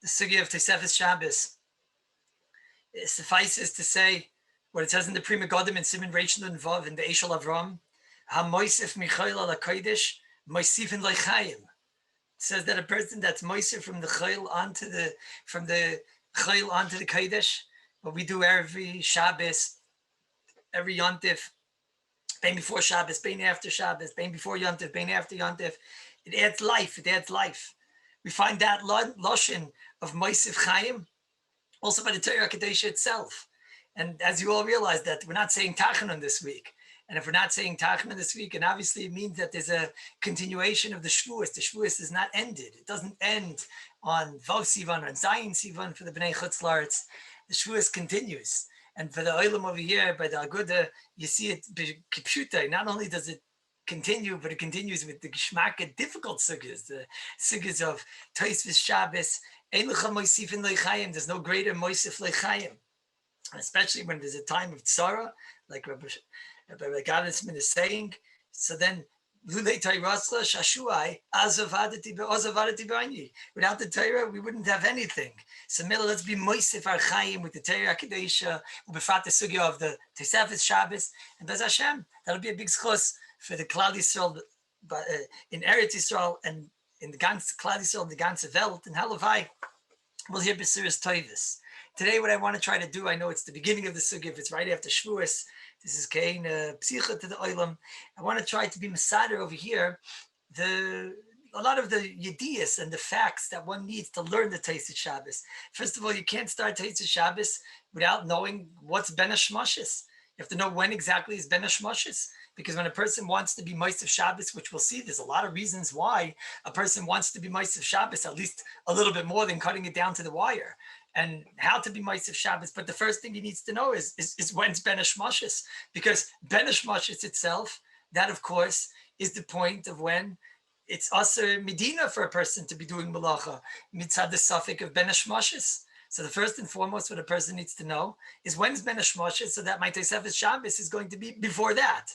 the sugya of Tosefet Shabbos. It suffices to say what it says in the Pri Megadim in Siman Reish Nun Vav in the Eshel Avram, HaMoisef Michayil ala Kodesh, Moisifin Leichayim. It says that a person that's moisef from the chayil onto the Kodesh, what we do every Shabbos, every Yontif, bein before Shabbos, bein after Shabbos, bein before Yontif, bein after Yontif, it adds life. It adds life. We find that lashon of moisef chayim also by the Torah Kadesha itself. And as you all realize that we're not saying Tachanun this week. And if we're not saying Tachanun this week, and obviously it means that there's a continuation of the Shavuos. The Shavuos is not ended. It doesn't end on Vav Sivan or Zayin Sivan for the Bnei Chutz La'aretz. The Shavuos continues. And for the Olam over here, by the Aguda, you see it, Kipshuta, not only does it continue, but it continues with the Geshmaka difficult sugyas, the sugyas of Tosefet Shabbos, Ein Lecha Moisifin Leichayim, there's no greater Moisif Leichayim. Especially when there's a time of tzara, like Rabbi Gadisman is saying. So then, without the Torah, we wouldn't have anything. So, let's be moisef our chayim with the Torah Kedusha, ubefrat the sugya of the Tosefet Shabbos, and Bez Hashem, that'll be a big schos for the Klal Yisrael, in Eretz Yisrael, and in the ganze Klal Yisrael, the ganze Welt, and Halavai, we'll hear Besiras Toivis. Today, what I want to try to do, I know it's the beginning of the sugya, if it's right after Shavuos, this is Kain Psicha to the Olam. I want to try to be Masader over here, a lot of the Yediyas and the facts that one needs to learn the Tosefet Shabbos. First of all, you can't start Tosefet Shabbos without knowing what's Ben HaShmashis. You have to know when exactly is Ben HaShmashis. Because when a person wants to be Moisef Shabbos, which we'll see, there's a lot of reasons why a person wants to be Moisef Shabbos, at least a little bit more than cutting it down to the wire. And how to be Moisef Shabbos. But the first thing he needs to know is when's Ben HaShmashis. Because Ben HaShmashis itself, that of course is the point of when it's Aser Medina for a person to be doing Malacha, mitzad the suffix of Ben HaShmashis. So the first and foremost what a person needs to know is when's Ben HaShmashis, so that my Tosefet Shabbos is going to be before that.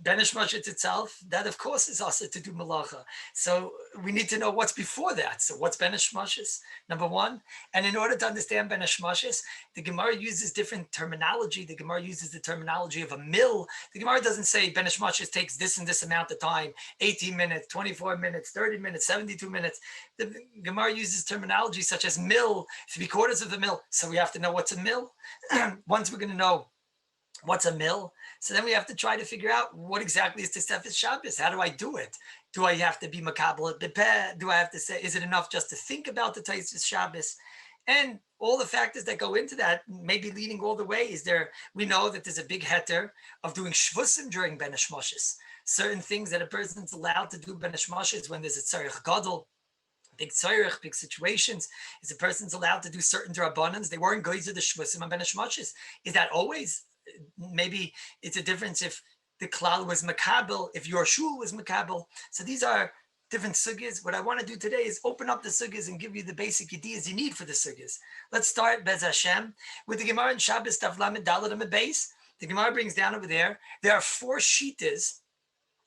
Ben HaShmashis itself, that of course is also to do malacha. So we need to know what's before that. So what's Ben HaShmashis, number one? And in order to understand Ben HaShmashis, the Gemara uses different terminology. The Gemara uses the terminology of a mill. The Gemara doesn't say Ben HaShmashis takes this and this amount of time, 18 minutes, 24 minutes, 30 minutes, 72 minutes. The Gemara uses terminology such as mill, 3/4 of the mill. So we have to know what's a mill. Once we're going to know what's a mill, so then we have to try to figure out what exactly is Tosefet Shabbos. How do I do it? Do I have to be makabel at bepeh? Do I have to say, is it enough just to think about the Tosefet Shabbos? And all the factors that go into that, maybe leading all the way, we know that there's a big heter of doing shvusim during Ben HaShmashis. Certain things that a person's allowed to do Ben HaShmashis when there's a tzarich gadol, big tzarich, big situations, is a person's allowed to do certain drabanans. They weren't going to the shvusim on Ben HaShmashis. Is that always? Maybe it's a difference if the klal was makabel, if your shul was makabel. So these are different sugyas. What I want to do today is open up the sugyas and give you the basic ideas you need for the sugyas. Let's start Bez Hashem with the Gemara in Shabbos Daf Lamed Daled Amud Beis. The Gemara brings down over there are 4 shitas.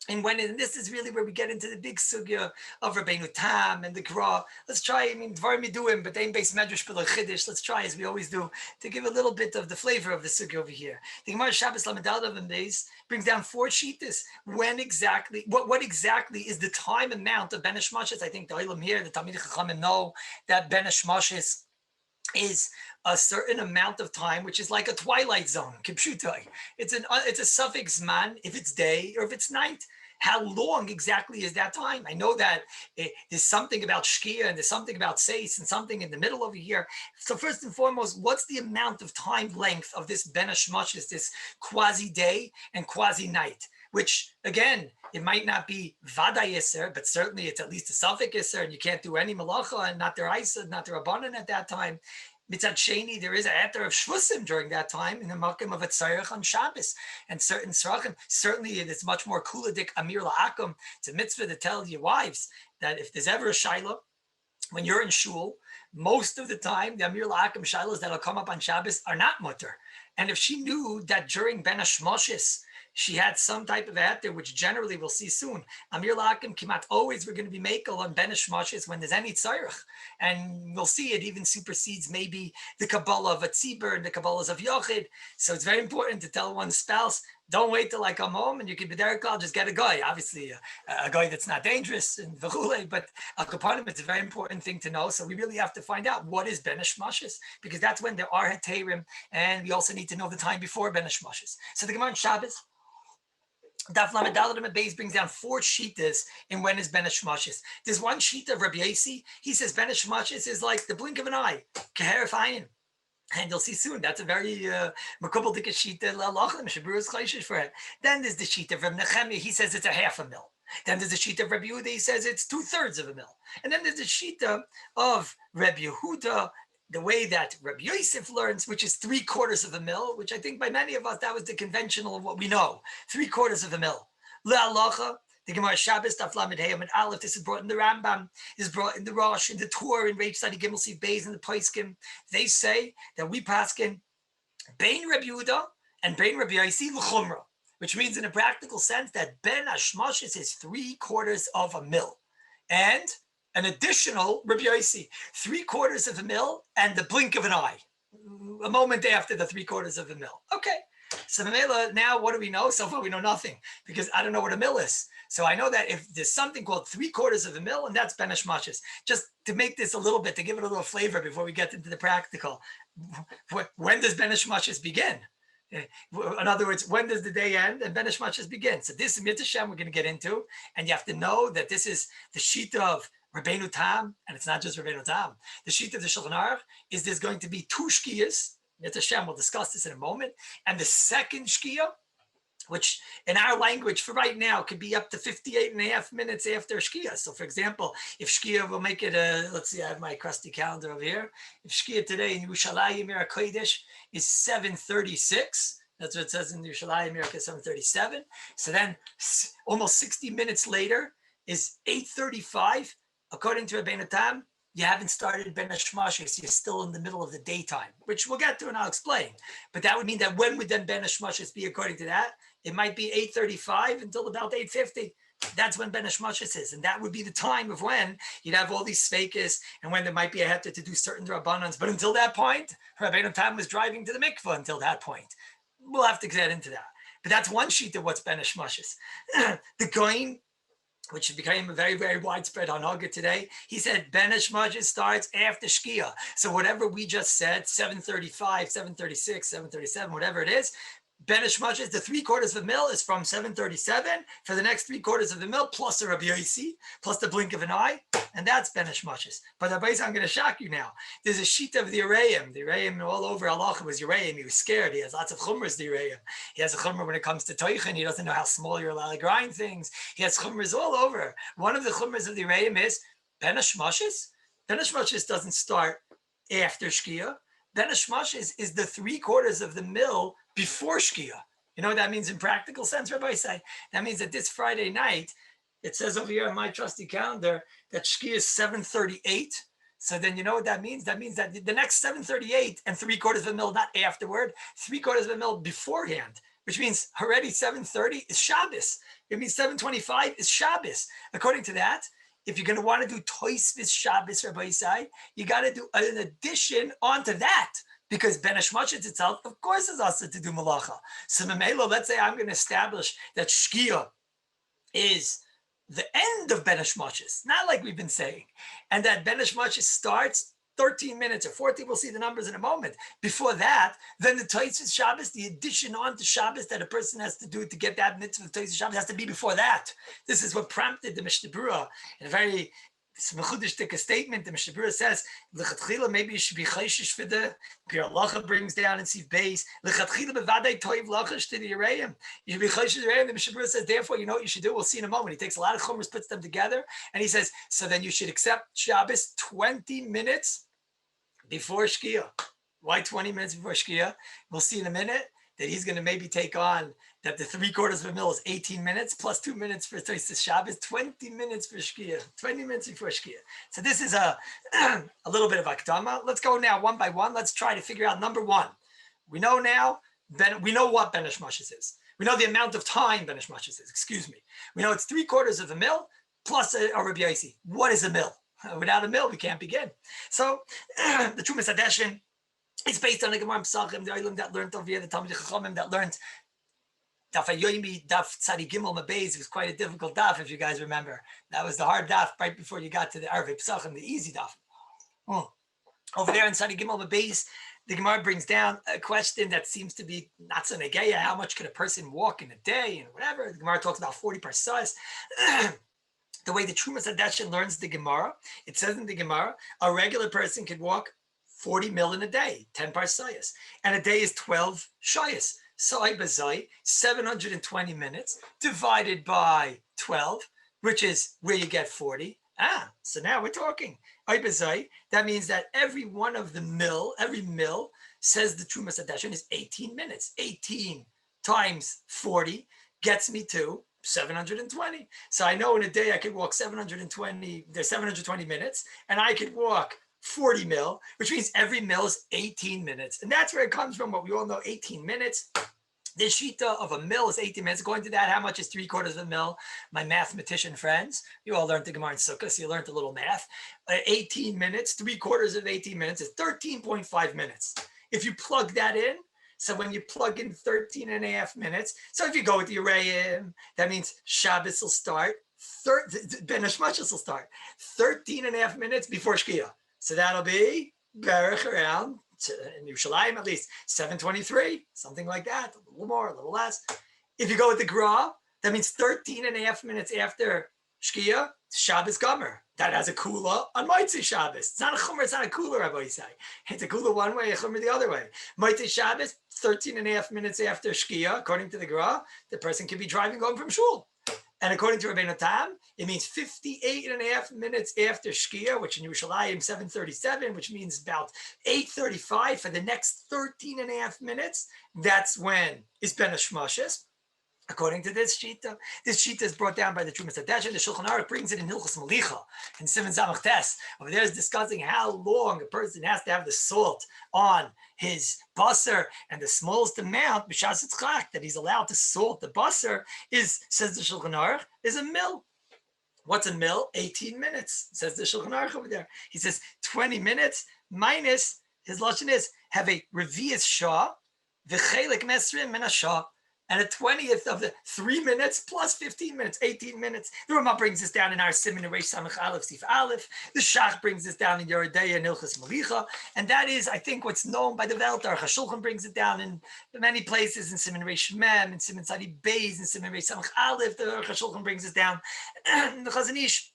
And this is really where we get into the big sugya of Rabbeinu Tam and the Gra. Let's try, Dvarim Yiduim, but they base Medrash B'lo Chiddush. Let's try, as we always do, to give a little bit of the flavor of the sugya over here. The Gemara Shabbos Lamed Daled Amud Beis brings down 4 shitas. What exactly is the time amount of Ben HaShmashis? I think the Olam here, the Talmidei Chachamim know that Ben HaShmashis is a certain amount of time, which is like a twilight zone. Kipshutai. It's a suffix man if it's day or if it's night. How long exactly is that time? I know that there's something about Shkia and there's something about Seis and something in the middle over here. So first and foremost, what's the amount of time length of this Ben HaShmashis, this quasi-day and quasi-night? Which, again, it might not be Vada Yisr, but certainly it's at least a suffix Yisr, and you can't do any Malacha, and not their Isa, not their Rabbanan at that time. Mitzad Sheni, there is a heter of shvusim during that time in the makom of a tzarech on Shabbos, and certain tzarechim. Certainly, it is much more kuladik amir la'akum. It's a mitzvah to tell your wives that if there's ever a shiloh, when you're in shul, most of the time the amir la'akum shilohs that'll come up on Shabbos are not mutter. And if she knew that during Ben HaShmashis she had some type of a heter, which generally we'll see soon. Amir Lakim Kimat, always we're going to be makel on Ben Ishmashis when there's any tzarech. And we'll see it even supersedes maybe the Kabbalah of a tzibur and the Kabbalahs of Yochid. So it's very important to tell one's spouse, don't wait till I come home and you can be there, I'll just get a guy. Obviously, a guy that's not dangerous and v'chule, but it's a very important thing to know. So we really have to find out what is Ben Ishmashis, because that's when there are heterim, and we also need to know the time before Ben Ishmashis. So the Gemara in Shabbos, Daf Lamed Daled Amud Beis brings down 4 shitas in when is Ben Ishmashis. There's one shita of Rabbi Yossi. He says Ben Ishmashis is like the blink of an eye, keheref ayin. And you'll see soon, that's a very makubal dika shita la'alachim, shabruz chayshish for it. Then there's the shita of Rabbi Nechemia. He says it's a half a mil. Then there's the shita of Rabbi Yehuda. He says it's 2/3 of a mil. And then there's the shita of Rabbi Yehuda, the way that Rabbi Yosef learns, which is 3/4 of a mil, which I think by many of us, that was the conventional of what we know, 3/4 of a mil. Le'alacha, the Gemara Shabbos, Daf Lamed Hey Amud Aleph, this is brought in the Rambam, is brought in the Rosh, in the Torah, in Reish Tzadi Gimel Siv Beis, in the Poskim. They say that we paskin Bein Rabbi Yehuda and Bein Rabbi Yossi l'chumra, which means in a practical sense that Ben Ashmashis is 3/4 of a mil. And an additional Rabbi Yossi, 3/4 of a mil and the blink of an eye, a moment after the 3/4 of a mil. Okay, so now what do we know? So far we know nothing, because I don't know what a mil is. So I know that if there's something called 3/4 of a mil, and that's Ben Ishmashis. Just to make this a little bit, to give it a little flavor before we get into the practical, when does Ben Ishmashis begin? In other words, when does the day end and Ben Ishmashis begin? So this Mitzvah Shem we're going to get into, and you have to know that this is the shita of Rabbeinu Tam, and it's not just Rabbeinu Tam. The shita of the Shulchan Aruch is there's going to be 2 shkiyas. Mitzvah Shem, we'll discuss this in a moment. And the second shkiyah, which in our language for right now could be up to 58.5 minutes after Shkia. So for example, if Shkia will make it let's see, I have my crusty calendar over here. If Shkia today in Yerushalayim Yer HaKodesh is 7:36, that's what it says in Yerushalayim Yer 7:37. So then almost 60 minutes later is 8:35. According to Rabbeinu Tam, you haven't started Ben Ishmashis, you're still in the middle of the daytime, which we'll get to and I'll explain. But that would mean that when would then Ben Ishmashis be according to that? It might be 8:35 until about 8:50. That's when Ben Ishmashis is. And that would be the time of when you'd have all these sfeikis and when there might be a heter to do certain rabbanans. But until that point, Rabbeinu Tam was driving to the mikvah until that point. We'll have to get into that. But that's one sheet of what's Ben Ishmashis. The Goin, which became a very, very widespread hanaga today, he said Ben Ishmashis starts after Shkia. So whatever we just said, 7:35, 7:36, 7:37, whatever it is, Ben Ishmashis, the 3/4 of a mil is from 7:37 for the next 3/4 of a mil, plus a Rabbi Yossi, plus the blink of an eye, and that's Ben Ishmashis. But I'm going to shock you now. There's a sheet of the Uraim. The Uraim all over Allah was Uraim. He was scared. He has lots of chumras, the Uraim. He has a chumra when it comes to toichin. He doesn't know how small you're allowed to grind things. He has chumras all over. One of the chumras of the Uraim is Ben Ishmashis. Ben Ishmashis doesn't start after Shkia. Ben Ishmashis is the 3/4 of the mil before Shkia. You know what that means in practical sense, Rabbi say? That means that this Friday night, it says over here on my trusty calendar that Shkia is 7:38. So then you know what that means? That means that the next 7:38 and 3/4 of a mil, not afterward, 3/4 of a mil beforehand, which means already 7:30 is Shabbos. It means 7:25 is Shabbos. According to that, if you're going to want to do Tosfos Shabbos, Rabbi Yisai, you got to do an addition onto that, because Ben Ishmashis itself, of course, is also to do malacha. So Mamelo, let's say I'm going to establish that Shkia is the end of Ben Ishmashis, not like we've been saying, and that Ben Ishmashis starts 13 minutes or 14, we'll see the numbers in a moment. Before that, then the Tosfos Shabbos, the addition on to Shabbos that a person has to do to get that mitzvah of Tosfos Shabbos has to be before that. This is what prompted the Mishnah Berurah in a very mechudesh statement. The Mishnah Berurah says, "Lechatchila, maybe you should be chayshish for the Pir Halacha brings down in Siv Beis. Lechatchila bevadai toiv lachash to the Yereim. You should be chayshish the Yereim." The Mishnah Berurah says, therefore, you know what you should do? We'll see in a moment. He takes a lot of chumras, puts them together, and he says, so then you should accept Shabbos 20 minutes before Shkia. Why 20 minutes before Shkia? We'll see in a minute that he's going to maybe take on that the 3/4 of a mil is 18 minutes plus 2 minutes for Tosfos Shabbos, 20 minutes for Shkia, 20 minutes before Shkia. So this is a little bit of akdama. Let's go now one by one. Let's try to figure out number one. We know now, we know what Ben Ishmashis is. We know the amount of time Ben Ishmashis is, excuse me. We know it's 3/4 of a mil plus a Rabbi Yossi. What is a mil? Without a mil, we can't begin. So the Trumas Hadeshin is based on the Gemara Pesachim, the Olim that learned over here, the Talmidei Chachamim that learned Daf Hayomi, Daf Tzadi Gimel Mabez. It was quite a difficult daf, if you guys remember. That was the hard daf right before you got to the Arvei Pesachim, the easy daf. Over there in Tzadi Gimel Mabez, the Gemara brings down a question that seems to be not so negeya. How much could a person walk in a day and whatever? The Gemara talks about 40 parsas. The way the Trumas Hadeshin learns the Gemara, it says in the Gemara, a regular person could walk 40 mil in a day, 10 parsayas, and a day is 12 shayas. So I bazai 720 minutes divided by 12, which is where you get 40. So now we're talking. I bazai, that means that every one of the every mil, says the Trumas Hadeshin, is 18 minutes. 18 times 40 gets me to 720. So I know in a day I could walk 720, there's 720 minutes, and I could walk 40 mil, which means every mil is 18 minutes. And that's where it comes from, what we all know, 18 minutes. The shita of a mil is 18 minutes. Going to that, how much is 3/4 of a mil? My mathematician friends, you all learned the Gemara in Sukkah, so you learned a little math. 18 minutes, 3/4 of 18 minutes is 13.5 minutes. If you plug that in, so when you plug in 13 and a half minutes, so if you go with the Yirayim, that means Shabbos will start, Ben Hashmashis will start 13 and a half minutes before Shkia. So that'll be Berech around, in Yerushalayim at least, 7:23, something like that, a little more, a little less. If you go with the Gra, that means 13 and a half minutes after Shkia, Shabbos Gomer. That has a kula on Motzei Shabbos. It's not a chumrah, it's not a kula, Rabbi say. It's a kula one way, a chumrah the other way. Motzei Shabbos, 13 and a half minutes after Shkia, according to the Gra, the person can be driving home from shul. And according to Rabbeinu Tam, it means 58 and a half minutes after Shkia, which in Yerushalayim 7:37, which means about 8:35 for the next 13 and a half minutes. That's when it's Ben Hashmashis. According to this shita is brought down by the Trumas Hadeshin. The Shulchan Aruch brings it in Hilchos Malicha and Siman Zamach Tes. Over there is discussing how long a person has to have the salt on his basar, and the smallest amount, b'shas tzchak, that he's allowed to salt the basar is, says the Shulchan Aruch, is a mil. What's a mil? 18 minutes, says the Shulchan Aruch over there. He says 20 minutes minus, his lashon is, have a revius shah, v'chelik mesrim min shah, and a 20th of the 3 minutes plus 15 minutes, 18 minutes. The Ramah brings this down in our Siman Reish Samach Aleph Sif Aleph. The Shach brings this down in Yoredeya and Hilchos Malicha. And that is, I think, what's known by the Veltar. HaShulchan brings it down in many places, in Siman Reish Mem, in Siman Tzadi Beis, in Siman Reish Samach Aleph. The HaShulchan brings it down. The Chazon Ish,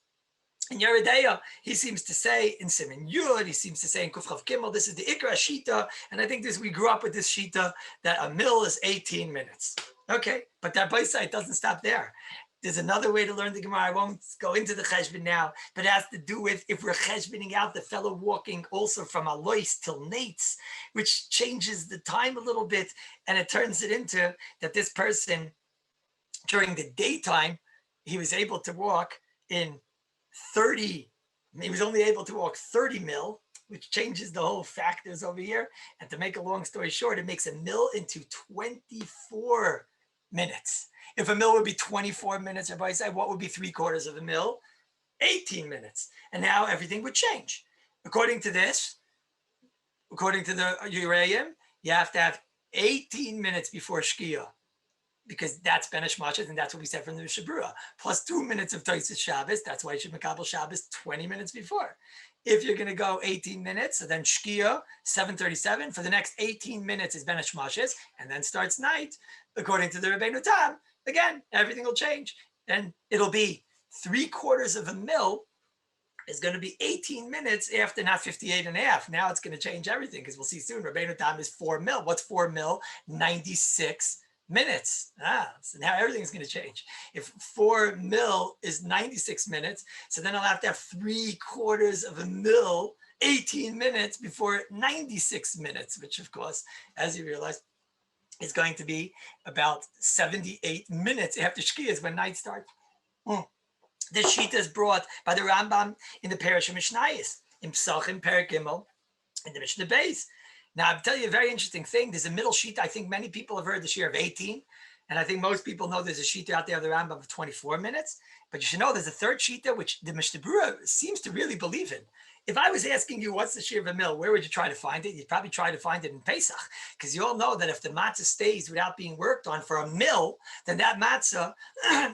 in Yeredeya, he seems to say in Siman Yud, he seems to say in Kuf Chav Gimel, this is the Ikra Shita, and I think we grew up with this Shita, that a mil is 18 minutes. Okay, but that Baisai doesn't stop there. There's another way to learn the Gemara. I won't go into the cheshbon now, but it has to do with if we're cheshboning out the fellow walking also from Alois till Nates, which changes the time a little bit, and it turns it into that this person, during the daytime, he was able to walk in 30, he was only able to walk 30 mil, which changes the whole factors over here. And to make a long story short, it makes a mil into 24 minutes. If a mil would be 24 minutes, everybody say, what would be 3/4 of a mil? 18 minutes. And now everything would change. According to this, according to the Yirayim, you have to have 18 minutes before Shkia, because that's Ben Hashmashis, and that's what we said from the Mishabura, plus 2 minutes of Tosfos Shabbos. That's why you should makabel Shabbos 20 minutes before. If you're going to go 18 minutes, so then Shkia, 7:37, for the next 18 minutes is Ben Hashmashis, and then starts night, according to the Rabbeinu Tam. Again, everything will change, and it'll be 3/4 of a mil is going to be 18 minutes after, not 58 and a half. Now it's going to change everything, because we'll see soon. Rabbeinu Tam is 4 mil. What's 4 mil? 96 minutes. So now everything's going to change. If 4 mil is 96 minutes, so then I'll have to have 3/4 of a mil, 18 minutes before 96 minutes, which of course, as you realize, is going to be about 78 minutes after Shkia is when night starts. This shita is brought by the Rambam in the Parish of Mishnayos, in Psachim, Perek Gimel, in the Mishnah Beis. Now, I'll tell you a very interesting thing. There's a middle sheet I think many people have heard this year of 18. And I think most people know there's a shita out there of the Rambam of 24 minutes, but you should know there's a third shita, which the Mishnah Berurah seems to really believe in. If I was asking you what's the shear of a mill, where would you try to find it? You'd probably try to find it in Pesach, because you all know that if the matzah stays without being worked on for a mill, then that matzah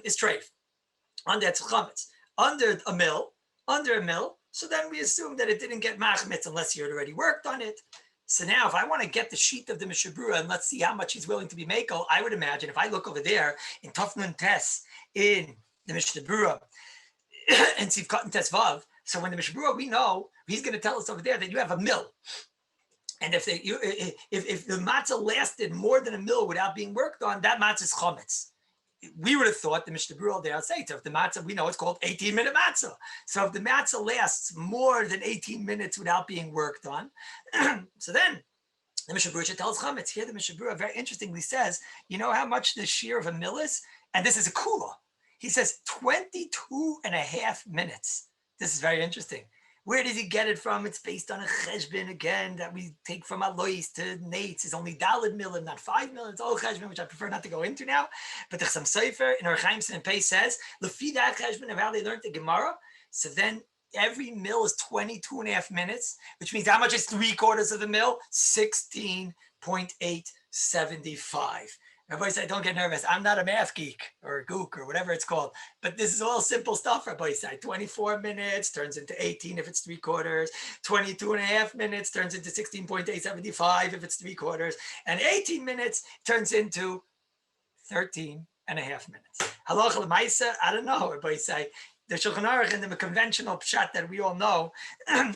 is treif. Under chametz, under a mill, so then we assume that it didn't get machmitz unless you had already worked on it. So now if I want to get the sheet of the Mishnah Berurah and let's see how much he's willing to be makel, I would imagine if I look over there in Tuf Nun Tes in the Mishnah Berurah and Sivkot and Tes Vav, so when the Mishnah Berurah, we know he's going to tell us over there that you have a mill. And if the matzah lasted more than a mill without being worked on, that matzah is chometz. We would have thought the Mishnah Berurah there say if the matzah, we know it's called 18-minute matzah. So if the matzah lasts more than 18 minutes without being worked on, so then the Mishnah Berurah tells chametz. Here the Mishnah Berurah very interestingly says, you know how much the shear of a mill is? And this is a kula. He says 22 and a half minutes. This is very interesting. Where does he get it from? It's based on a cheshbon again that we take from Alois to Nates. It's only daled milim, not 5 million. It's all cheshbon, which I prefer not to go into now. But the Chassam Sofer in our Chaim and Pei says, Lefi that cheshbon of how they learned the Gemara. So then every mill is 22 and a half minutes, which means how much is 3/4 of the mill? 16.875. Rabbi said, don't get nervous. I'm not a math geek or a gook or whatever it's called, but this is all simple stuff, Rabbi said. 24 minutes turns into 18 if it's 3/4, 22 and a half minutes turns into 16.875 if it's 3/4, and 18 minutes turns into 13 and a half minutes. Halacha l'maisa, I don't know, Rabbi said. The Shulchan Aruch and the conventional pshat that we all know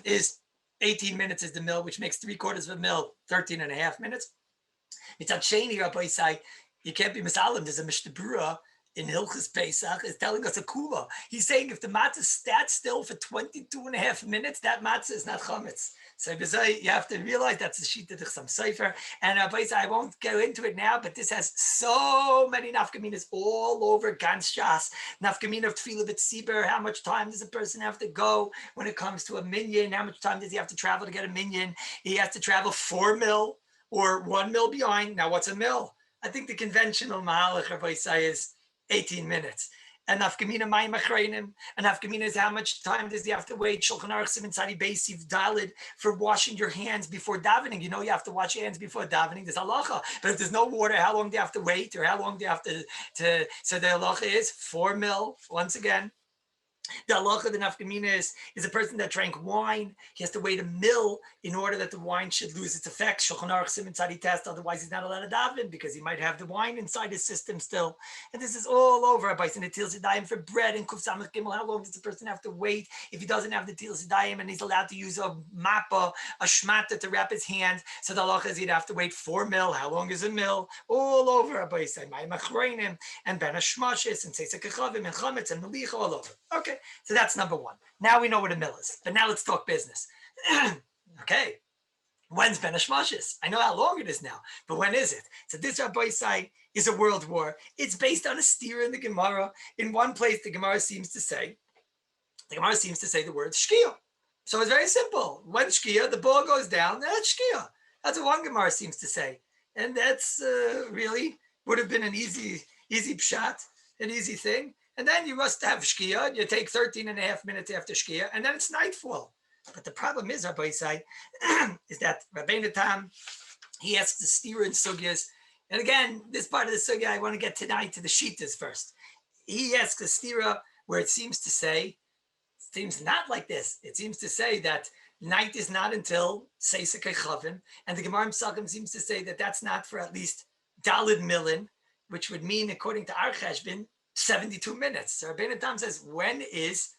is 18 minutes is the mill, which makes 3/4 of a mill, 13 and a half minutes. It's a sheni, Rabbi say, you can't be misalim. There's a Mishnah Berurah in Hilchos Pesach is telling us a kula. He's saying if the matzah stats still for 22 and a half minutes, that matzah is not chametz. So you have to realize that's the sheet of the Chassam Sofer. And Rabbi say, I won't go into it now, but this has so many nafkaminas all over Gans Shas. Nafkamina of Tefillah B'Tziber, how much time does a person have to go when it comes to a minyan? How much time does he have to travel to get a minyan? He has to travel 4 mil. Or 1 mil behind. Now, what's a mil? I think the conventional mahalach, Rabbi say, is 18 minutes. And nafkamina mayim achreinim. And nafkamina is how much time does he have to wait? Shulchan Aruch Siman Tzadi Beis Siv Daled for washing your hands before davening. You know you have to wash your hands before davening. There's halacha. But if there's no water, how long do you have to wait? Or how long do you have to so the halacha is 4 mil, once again. The halacha, the nafkamina is a person that drank wine. He has to wait a mil in order that the wine should lose its effect. Shulchan Aruch Siman Tzadi test. Otherwise, he's not allowed to daven because he might have the wine inside his system still. And this is all over. Rabbi and the Til Sidayim for bread and Kuf Samach Gimel. How long does the person have to wait if he doesn't have the Til Sidayim and he's allowed to use a mappa, a shmata to wrap his hands? So the halacha is he'd have to wait 4 mil. How long is a mil? All over. Rabbi said, Mayim Achreinim and Ben Hashmashis and Seisek Echavim and Chametz and Melicha all over. Okay. So that's number one. Now we know what a mill is. But now let's talk business. Okay. When's Ben Hashmashis? I know how long it is now, but when is it? So this Rabbi Isai is a world war. It's based on a steer in the Gemara. In one place, the Gemara seems to say the word shkia. So it's very simple. When shkia, the ball goes down, that's shkia. That's what one Gemara seems to say. And that's really would have been an easy pshat, an easy thing. And then you must have shkia. You take 13 and a half minutes after shkia, and then it's nightfall. But the problem is, Rabbi Isai, is that Rabbeinu Tam, he asks the steer in sugyas. And again, this part of the sugya, I want to get tonight to the shitas first. He asks the stira where it seems not like this. It seems to say that night is not until Seisek Echavim, and the Gemara Pesachim seems to say that that's not for at least Dalid Milin, which would mean, according to our cheshbon, 72 minutes. So Rabbeinu Tam says, when is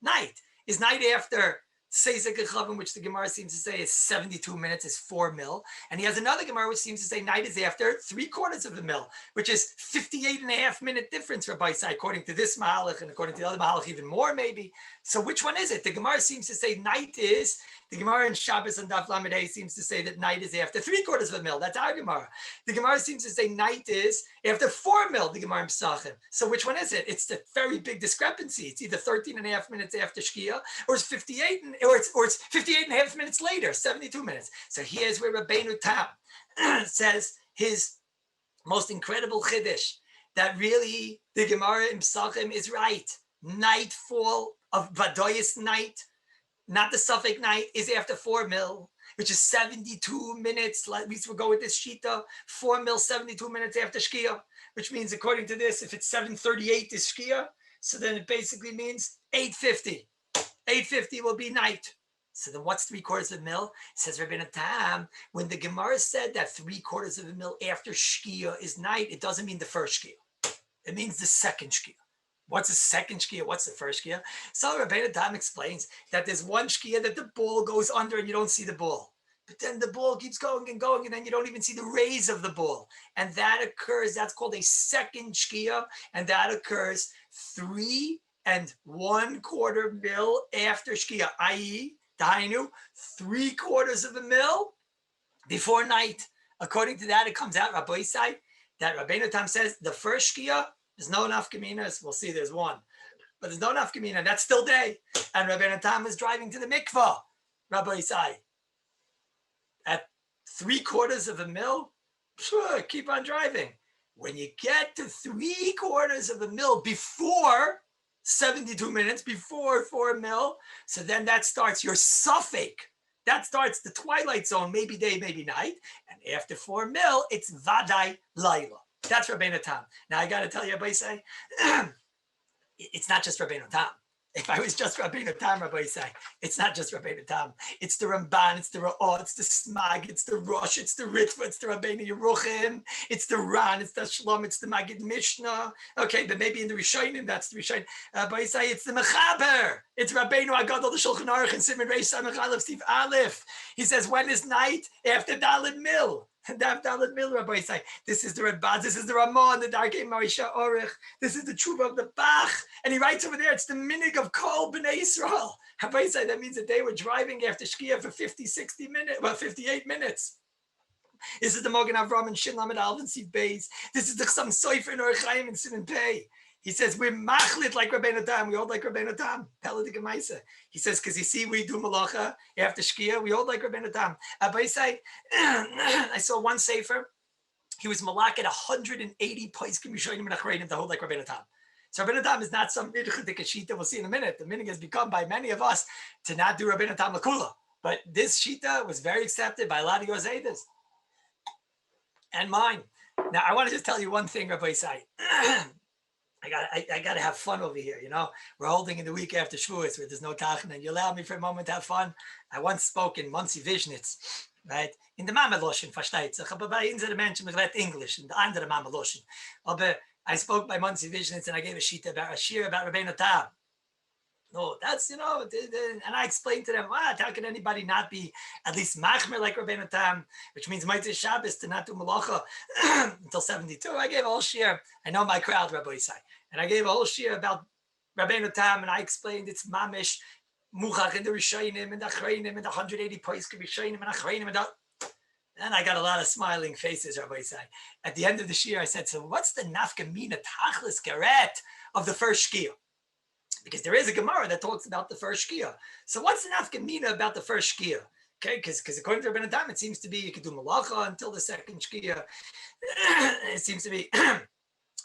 night? Is night after Seisek Echavim, which the Gemara seems to say is 72 minutes, is 4 mil. And he has another Gemara which seems to say night is after 3/4 of a mil, which is 58 and a half minute difference, Rabbi Isai, according to this Mahalach, and according to the other Mahalach, even more maybe. So which one is it? The Gemara seems to say night is, the Gemara in Shabbos and Daf Lamed Hey seems to say that night is after 3/4 of a mil. That's our Gemara. The Gemara seems to say night is after 4 mil, the Gemara in Pesachim. So which one is it? It's the very big discrepancy. It's either 13 and a half minutes after Shkia, or it's 58 and a half minutes later, 72 minutes. So here's where Rabbeinu Tam says his most incredible chiddush. that really the Gemara in Pesachim is right. Nightfall of Vadoyas night, not the Suffolk night, is after 4 mil, which is 72 minutes. At least we'll go with this Shita. 4 mil, 72 minutes after Shkia, which means according to this, if it's 7:38 is Shkia, so then it basically means 8:50. 8:50 will be night. So then what's 3/4 of a mil? It says Rabbeinu Tam, when the Gemara said that 3/4 of a mil after Shkia is night, it doesn't mean the first Shkia. It means the second Shkia. What's the second Shkia? What's the first Shkia? So Rabbeinu Tam explains that there's one Shkia that the ball goes under and you don't see the ball. But then the ball keeps going and going, and then you don't even see the rays of the ball. And that occurs, that's called a second Shkia, and that occurs 3 1/4 mil after Shkia, i.e., Dainu, 3/4 of a mil before night. According to that, it comes out, Rabbi Isai, that Rabbeinu Tam says the first Shkia, there's no nafkaminas. We'll see there's one, but there's no nafkamina. That's still day. And Rabbeinu Tam is driving to the mikvah, Rabbi Isai. At 3/4 of a mil, sure, keep on driving. When you get to 3/4 of a mil before 72 minutes, before 4 mil, so then that starts your suffix. That starts the twilight zone, maybe day, maybe night. And after 4 mil, it's Vadai Laila. That's Rabbeinu Tam. Now I got to tell you, Rabbi say, it's not just Rabbeinu Tam. If I was just Rabbeinu Tam, Rabbi say, it's not just Rabbeinu Tam. It's the Ramban, it's the Ra'ah, it's the Smag, it's the Rosh, it's the Ritva, it's the Rabbeinu Yeruchim, it's the Ran, it's the Shlom, it's the Magid Mishnah. Okay, but maybe in the Rishonim, that's the Rishonim. Rabbi say, it's the Mechaber. It's Rabbeinu Agadol, the Shulchan Aruch, and Simon Reish Samech Aleph, Steve Aleph. He says, when is night? After Dalet Mil. Dalet Mil, Rabbi say, this is the Radbaz, this is the Ramon, the Darkei Marisha Orich, this is the Tshuva of the Bach, and he writes over there, it's the minig of Kol B'nai Yisrael. Rabbi say, that means that they were driving after Shkia for 50, 60 minutes, well, 58 minutes. This is the Mogen Avram and Shin Lamed Alv and Siv Beis. This is the Chasam Sofer and Orich Chaim and Simon Pei. He says, we're machlit like Rabbeinu Tam. We hold like Rabbeinu Tam. Peladik Gemaisa. He says, because you see, we do malacha after Shkia. We hold like Rabbeinu Tam. Abaisai, I saw one sefer. He was malak at 180 Paiskim Yishonim and Achreinim to hold like Rabbeinu Tam. So Rabbeinu Tam is not some Idchudik Shita. We'll see in a minute. The minig has become by many of us to not do Rabbeinu Tam Lakula. But this Shita was very accepted by a lot of your Zaydas and mine. Now, I want to just tell you one thing, Rabbi Isai. I got to have fun over here, you know. We're holding in the week after Shavuos where there's no tachin, and you allow me for a moment to have fun. I once spoke in Monsey Vishnitz, right? In the Mama Loshin, versteht sich, aber bei unseren Menschen, man redet English, in the andere Mama Loshin. Aber I spoke by Monsey Vishnitz and I gave a shir about Rabbeinu Tam. No, that's, you know, and I explained to them, how can anybody not be at least machmer like Rabbeinu Tam, which means Motzei Shabbos to not do malacha until 72. I gave a whole shir. I know my crowd, Rabbi Isai. And I gave a whole shir about Rabbeinu Tam, and I explained it's mamish, muchach in the Rishonim, and the Achreinim, and the 180 Paiskim Rishonim, and Achreinim, and I got a lot of smiling faces, Rabbi Isai. At the end of the shir, I said, so what's the nafkamina tachlis garet of the first shkia? Because there is a Gemara that talks about the first shkia. So what's the nafkamina about the first shkia? Okay, because according to Rabbeinu Tam, it seems to be you could do malacha until the second shkia. It seems to be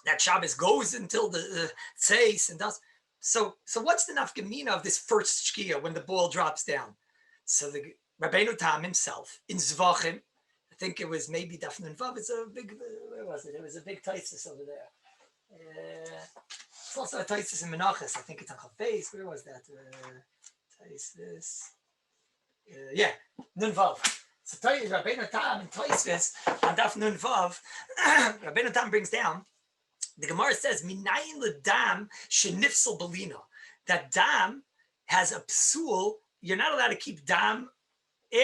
that Shabbos goes until the tzeis and does. So what's the nafkamina of this first shkia when the ball drops down? So the Rabbeinu Tam himself in Zvachim, I think it was maybe Daf Nun Vav. It's a big, where was it? It was a big taisus over there. It's also a taisus in Menachos. I think it's on Chavbeis. Where was that? Taisus. Yeah, Nun Vav. So Rabbeinu Tam in Taisus on Daf Nun Vav, Rabbeinu Tam brings down. The Gemara says, "Minayin ledam shenifsel belina." That dam has a psul. You're not allowed to keep dam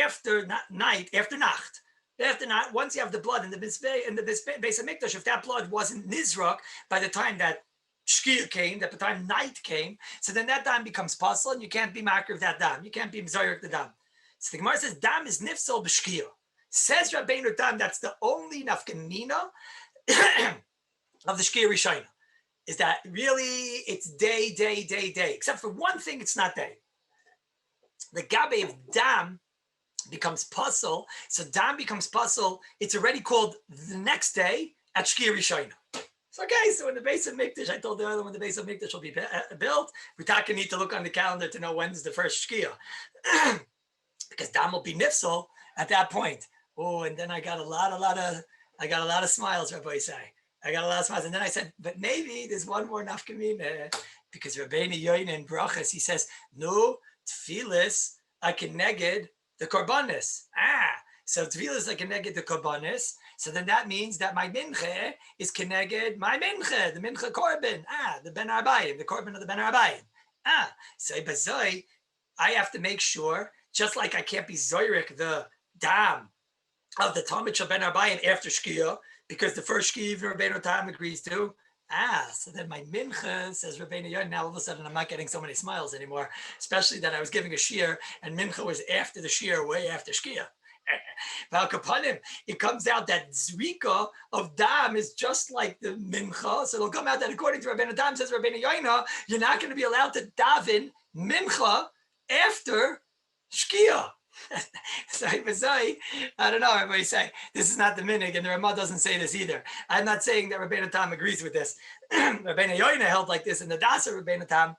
after night, after nacht. After night, once you have the blood in the Beis Hamikdash, if that blood wasn't nizrak by the time that shkia came, that the time night came, so then that dam becomes puzzle, and you can't be makar of that dam. You can't be mzayrik the dam. So the Gemara says, "Dam is nifsel b'shkia." Says Rabbeinu Tam, that's the only nafkamina of the shkia rishayna, is that really it's day, except for one thing, it's not day. The gabe of dam becomes puzzle, so dam becomes puzzle. It's already called the next day at shkia rishayna. So okay, so when the base of Mikdash, I told the other when the base of Mikdash will be built, we need to look on the calendar to know when's the first Shkia. Because Dam will be Nifsal at that point. Oh, and then I got a lot of smiles, Rabbi Isai. I got a lot of smiles. And then I said, but maybe there's one more nafkamina, because Rabbeinu Yoin in Brachas, he says, no, tfilis, I can negate the korbanis. So tfilis, I can negate the korbanis. So then that means that my minche is keneged my minche, the minche korban. The ben arbayim, the korban of the ben arbayim. So bazoi, I have to make sure, just like I can't be zoyrik the dam of the Talmud Shel Ben Arbayim after Shkia, because the first Shkia even Rabbeinu Tam agrees to. So then my mincha, says Rabbeinu Yoin, now all of a sudden I'm not getting so many smiles anymore, especially that I was giving a shiur and mincha was after the shiur, way after Shkia. It comes out that zrika of dam is just like the mincha, so it'll come out that according to Rabbeinu Tam, says Rabbeinu Yoina, you're not going to be allowed to daven mincha after Shkia. So I don't know, everybody say this is not the minig, and the Ramah doesn't say this either. I'm not saying that Rabbeinu Tam agrees with this. Rabbeinu Yoina held like this in the Dasa Rabbeinu Tam,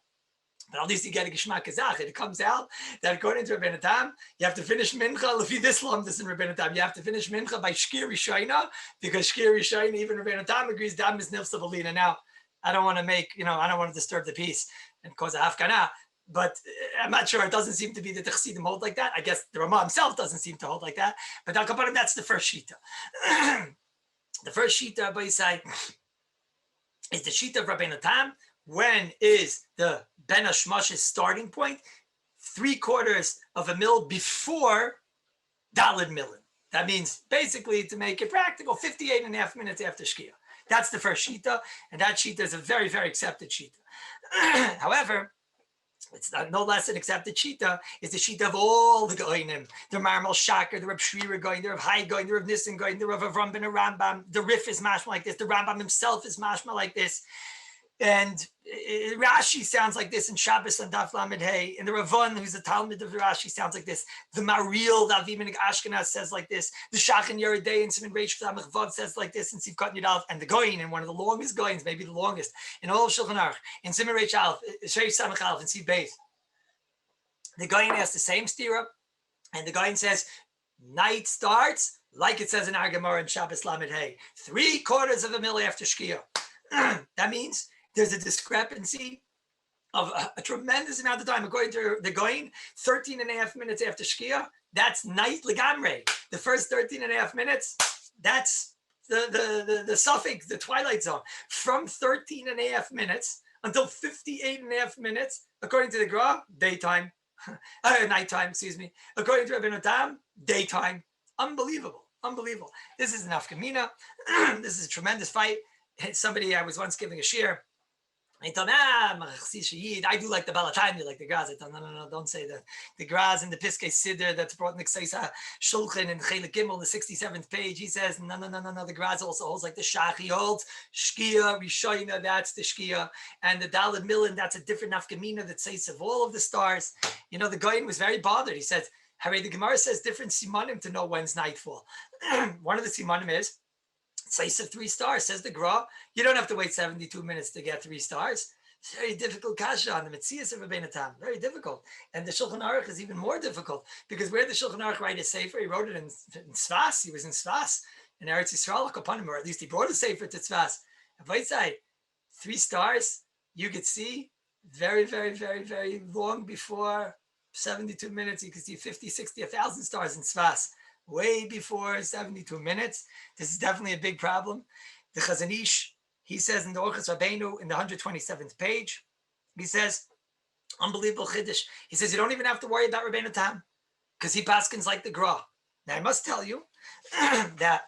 but at least you get a geshmak kazach. It comes out that according to Rabbeinu Tam, you have to finish mincha. Lefi this lamdas in Rabbeinu Tam, you have to finish mincha by shkir rishayna, because shkir rishayna, even Rabbeinu Tam agrees dam is nifsa v'lina. Now, I don't want to make, I don't want to disturb the peace and cause a hafkana. But I'm not sure. It doesn't seem to be that the Chassidim hold like that. I guess the Ramah himself doesn't seem to hold like that. But that's the first shita. The first shita, Rabbi Yisai, is the shita of Rabbeinu Tam. When is the Ben Hashmash's starting point? 3/4 of a mil before Dalid Milin. That means basically, to make it practical, 58.5 minutes after Shkia. That's the first shita, and that shita is a very, very accepted shita. However, it's not, no less an accepted shita is the shita of all the goyinim, the Marmal Shaker, the Reb Shrira going, the Reb Hai going, the Reb Nissen going, the Reb Avram ben Rambam, the Rif is mashma like this, the Rambam himself is mashma like this, and Rashi sounds like this in Shabbos and Daf Lamed Hey, and the Ravon, who's the Talmud of Rashi, sounds like this. The Maril, the Avim Ashkenaz says like this. The Shachan Yeridei and Simon Reish Samach Vav says like this, and Sivkat Yudalf, and the Goyin, and one of the longest Goyins, maybe the longest, in all of Shulchan Aruch, in Simon Reish Alf, Reish Samach Alf, and Siv Beis. The Goyin has the same stira, and the Goyin says, night starts, like it says in our Gemara in Shabbos Lamed Hey, 3/4 of a mil after Shkia. That means there's a discrepancy of a tremendous amount of time. According to the Goyin, 13.5 minutes after Shkia, that's night legamre. The first 13.5 minutes, that's the suffix, the twilight zone. From 13.5 minutes until 58.5 minutes, according to the Gra, daytime, nighttime, excuse me. According to Rabbeinu Tam, daytime. Unbelievable. This is an afkamina. This is a tremendous fight. Somebody, I was once giving a shiur. I told him, I do like the Balatanya, like the Graz. I told him, no, don't say that. The Graz and the Piskei Siddur that's brought in the Kseisa Shulchan and Chelik Gimel, the 67th page, he says, no. The Graz also holds like the Shach. He holds Shkia, Rishoyna, that's the Shkia. And the Daled Milin, that's a different nafkamina that says of all of the stars. The Goyin was very bothered. He said, Harry, the Gemara says different simanim to know when's nightfall. One of the simanim is, Says of 3 stars, says the Gra. You don't have to wait 72 minutes to get 3 stars. It's very difficult kasha on the Metzias of Rabbeinu Tam. Very difficult. And the Shulchan Aruch is even more difficult, because where the Shulchan Aruch write his sefer, he wrote it in Tzfas. He was in Tzfas, in Eretz Yisrael, upon him, or at least he brought a sefer to Tzfas. And side, 3 stars, you could see very, very, very, very long before 72 minutes. You could see 50, 60, 1,000 stars in Tzfas. Way before 72 minutes. This is definitely a big problem. The Chazon Ish, he says in the Orchos Rabbeinu, in the 127th page, he says, unbelievable chiddush. He says, you don't even have to worry about Rabbeinu Tam, because he paskins like the Gra. Now, I must tell you that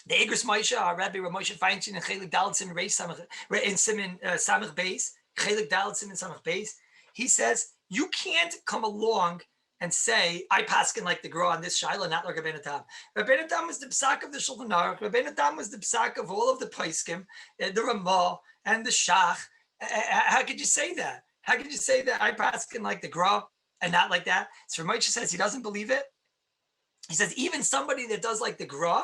the Igros Moshe, our Rabbi Moshe Feinstein, in Chelik Daled Siman Reish Samach, in Siman Samach Beis, Chelik Daled Siman Samach Beis, he says, you can't come along and say, I paskin like the Gra on this Shaila, not like Rabbeinu Tam. Rabbeinu Tam was the psak of the Shulchan Aruch. Rabbeinu Tam was the psak of all of the Paiskim, the Ramah, and the Shach. How could you say that? How could you say that I paskin like the Gra and not like that? So Moshe says he doesn't believe it. He says, even somebody that does like the Gra,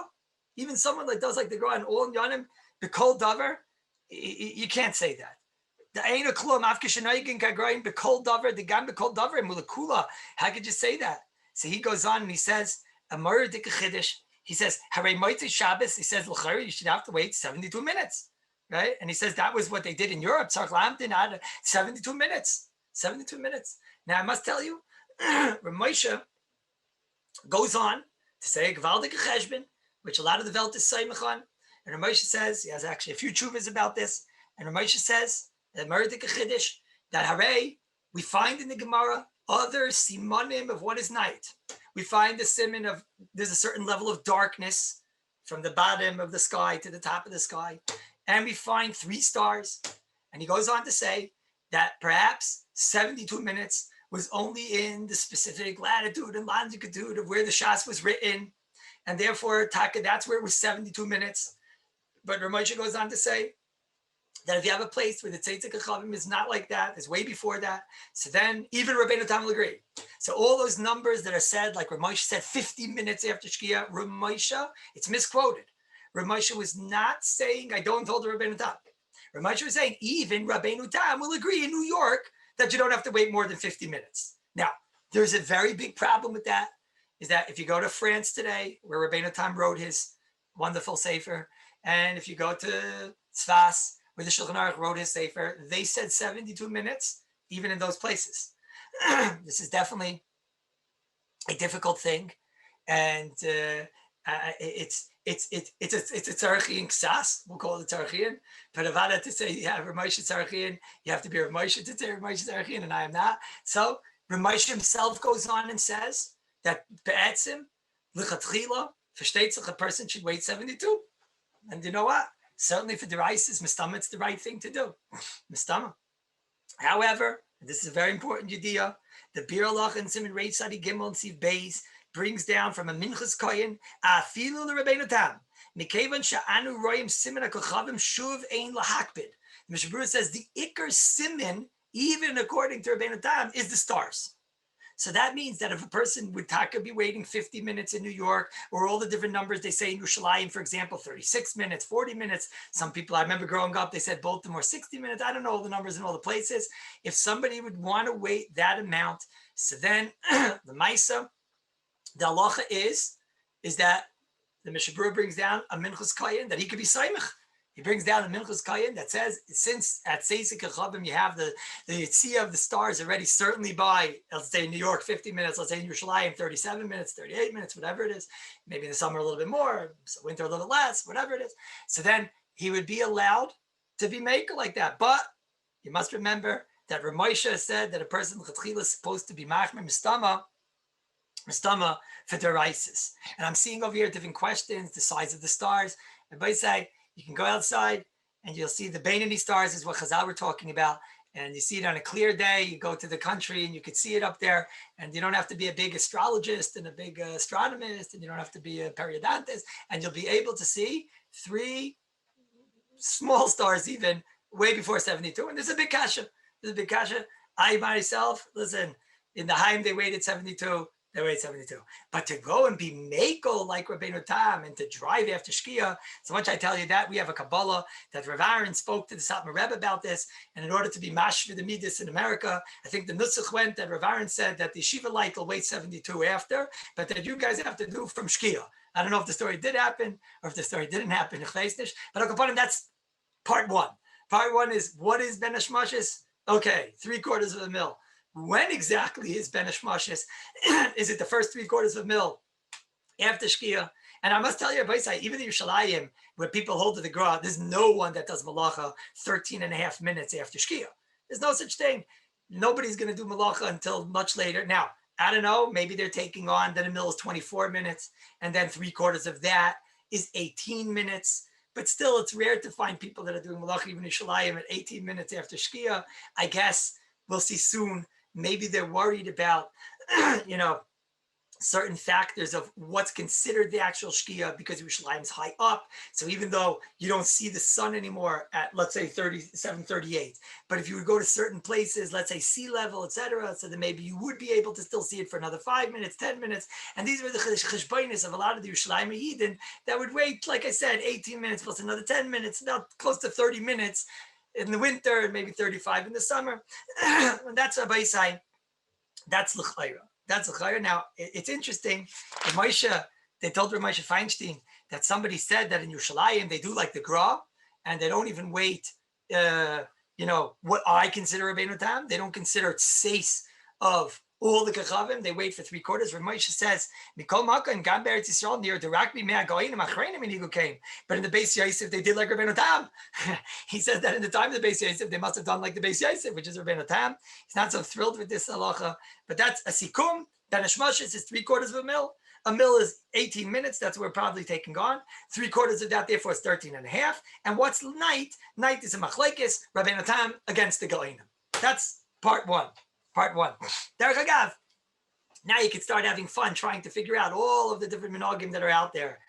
even someone that does like the Gra and all Yanim, the Kol Davar, You can't say that. The Aina Klum, Afkishanaygin Kagrain, Bekol Dover, the Gam Bekol Dover, and Mulakula. How could you say that? So he goes on and he says, Amar Dikachidish. He says, Hare Moitzi Shabbos. He says, L'chari, you should have to wait 72 minutes. Right? And he says that was what they did in Europe. Tzarch Lamdin had 72 minutes. 72 minutes. Now I must tell you, Ramosha goes on to say Gvaldik Cheshbon, which a lot of the Welt is Saimach on. And Ramosha says, he has actually a few chuvas about this. And Ramosha says, that Maradik Chiddush, that Hare, we find in the Gemara other simanim of what is night. We find the siman of there's a certain level of darkness from the bottom of the sky to the top of the sky. And we find 3 stars. And he goes on to say that perhaps 72 minutes was only in the specific latitude and longitude of where the Shas was written. And therefore, Taka, that's where it was 72 minutes. But Ramosha goes on to say that if you have a place where the Tzeitzek Achavim is not like that, it's way before that, so then even Rabbeinu Tam will agree. So all those numbers that are said, like Ramosha said 50 minutes after Shkia, Ramosha, it's misquoted. Ramosha was not saying, I don't hold the Rabbeinu Tam. Ramosha was saying, even Rabbeinu Tam will agree in New York that you don't have to wait more than 50 minutes. Now, there's a very big problem with that, is that if you go to France today, where Rabbeinu Tam wrote his wonderful Sefer, and if you go to Tzfas, where the Shulchan Aruch wrote his Sefer, they said 72 minutes, even in those places. This is definitely a difficult thing, and it's a Tzarachian Ksas, we'll call it a Tzarachian, but Avada to say, yeah, Ramosha Tzarachian, you have to be Ramosha to say Ramosha Tzarachian, and I am not. So Ramosha himself goes on and says that Be'etzim, L'chatchila, versteht sich, a person should wait 72. And you know what? Certainly for deraisis, Mistama, it's the right thing to do. Mistama. However, this is a very important idea. The Bir Allah and Simon Reish Sadi Gimel and Siv Beis brings down from a Minchas Koyin, Afilu l'Rebbeinu Tam, Mikevan sha'anu royim Simen HaKochavim shuv ein lahakbid. The Mishnah Berurah says the Iker Simen, even according to Rebbeinu Tam, is the stars. So that means that if a person would be waiting 50 minutes in New York, or all the different numbers they say in Yerushalayim, for example, 36 minutes, 40 minutes. Some people, I remember growing up, they said both of them were 60 minutes. I don't know all the numbers in all the places. If somebody would want to wait that amount, so then the Maisa, the halacha is that the Mishnah Berurah brings down a Minchas Kayin that he could be Saimach. He brings down a Minchas Kayin that says, since at Seisik Achavim you have the Yitzia of the stars already, certainly by, let's say in New York, 50 minutes, let's say in Yerushalayim, 37 minutes, 38 minutes, whatever it is, maybe in the summer a little bit more, winter a little less, whatever it is. So then he would be allowed to be maker like that. But you must remember that Ramosha said that a person is supposed to be Machmer Mistama for deraisis. And I'm seeing over here different questions, the size of the stars. Everybody say, you can go outside and you'll see the Beinani stars is what Chazal were talking about. And you see it on a clear day, you go to the country and you could see it up there. And you don't have to be a big astrologist and a big astronomist, and you don't have to be a periodontist. And you'll be able to see 3 small stars even way before 72. And there's a big kasha. There's a big kasha. I myself, listen, in the Haim they waited 72. They wait 72. But to go and be Mako like Rabbeinu Tam and to drive after Shkia, so much I tell you that we have a Kabbalah that Rav Aaron spoke to the Satmar Rebbe about this. And in order to be mashvi the Midas in America, I think the Nusach went that Rav Aaron said that the Yeshiva light will wait 72 after, but that you guys have to do from Shkia. I don't know if the story did happen or if the story didn't happen, but I'll that's part 1. Part 1 is, what is Ben Hashmashis? Okay, 3/4 of a mil. When exactly is Ben Hashmashis? Is it the first 3/4 of a mil after Shkia? And I must tell you, even in Yerushalayim, where people hold to the Gra, there's no one that does Malacha 13 and a half minutes after Shkia. There's no such thing. Nobody's going to do Malacha until much later. Now, I don't know, maybe they're taking on, then a mil is 24 minutes, and then 3/4 of that is 18 minutes. But still, it's rare to find people that are doing Malacha even in Yerushalayim at 18 minutes after Shkia. I guess we'll see soon. Maybe they're worried about, certain factors of what's considered the actual Shkia, because Yerushalayim is high up. So even though you don't see the sun anymore at, let's say, 37, 38, but if you would go to certain places, let's say sea level, etc., so then maybe you would be able to still see it for another 5 minutes, 10 minutes. And these were the cheshbonis of a lot of the Yerushalayim Yidden that would wait, like I said, 18 minutes plus another 10 minutes, about close to 30 minutes in the winter, and maybe 35 in the summer. And that's a Baisai. That's l'chayra. That's l'chayra. Now, it's interesting. They told Rav Moshe Feinstein that somebody said that in Yerushalayim, they do like the Gra, and they don't even wait, what I consider Rabbeinu Tam. They don't consider tseis of all the kachavim. They wait for 3/4. Rav Moshe says, Mikol Maka and Gam Beretz Yisrael near Dirakbi Mea Goinim Achreinim and Igu came. But in the Beis Yosef, they did like Rabbeinu Tam. He says that in the time of the Beis Yosef, they must have done like the Beis Yosef, which is Rabbeinu Tam. He's not so thrilled with this halacha, but that's a sikum. Ben Hashmashis is 3/4 of a mil. A mil is 18 minutes. That's what we're probably taking on. 3/4 of that, therefore, is 13 and a half. And what's night? Night is a machlekes, Rabbeinu Tam against the Goinim. That's part one. Derech Agav. Now you can start having fun trying to figure out all of the different minhagim that are out there.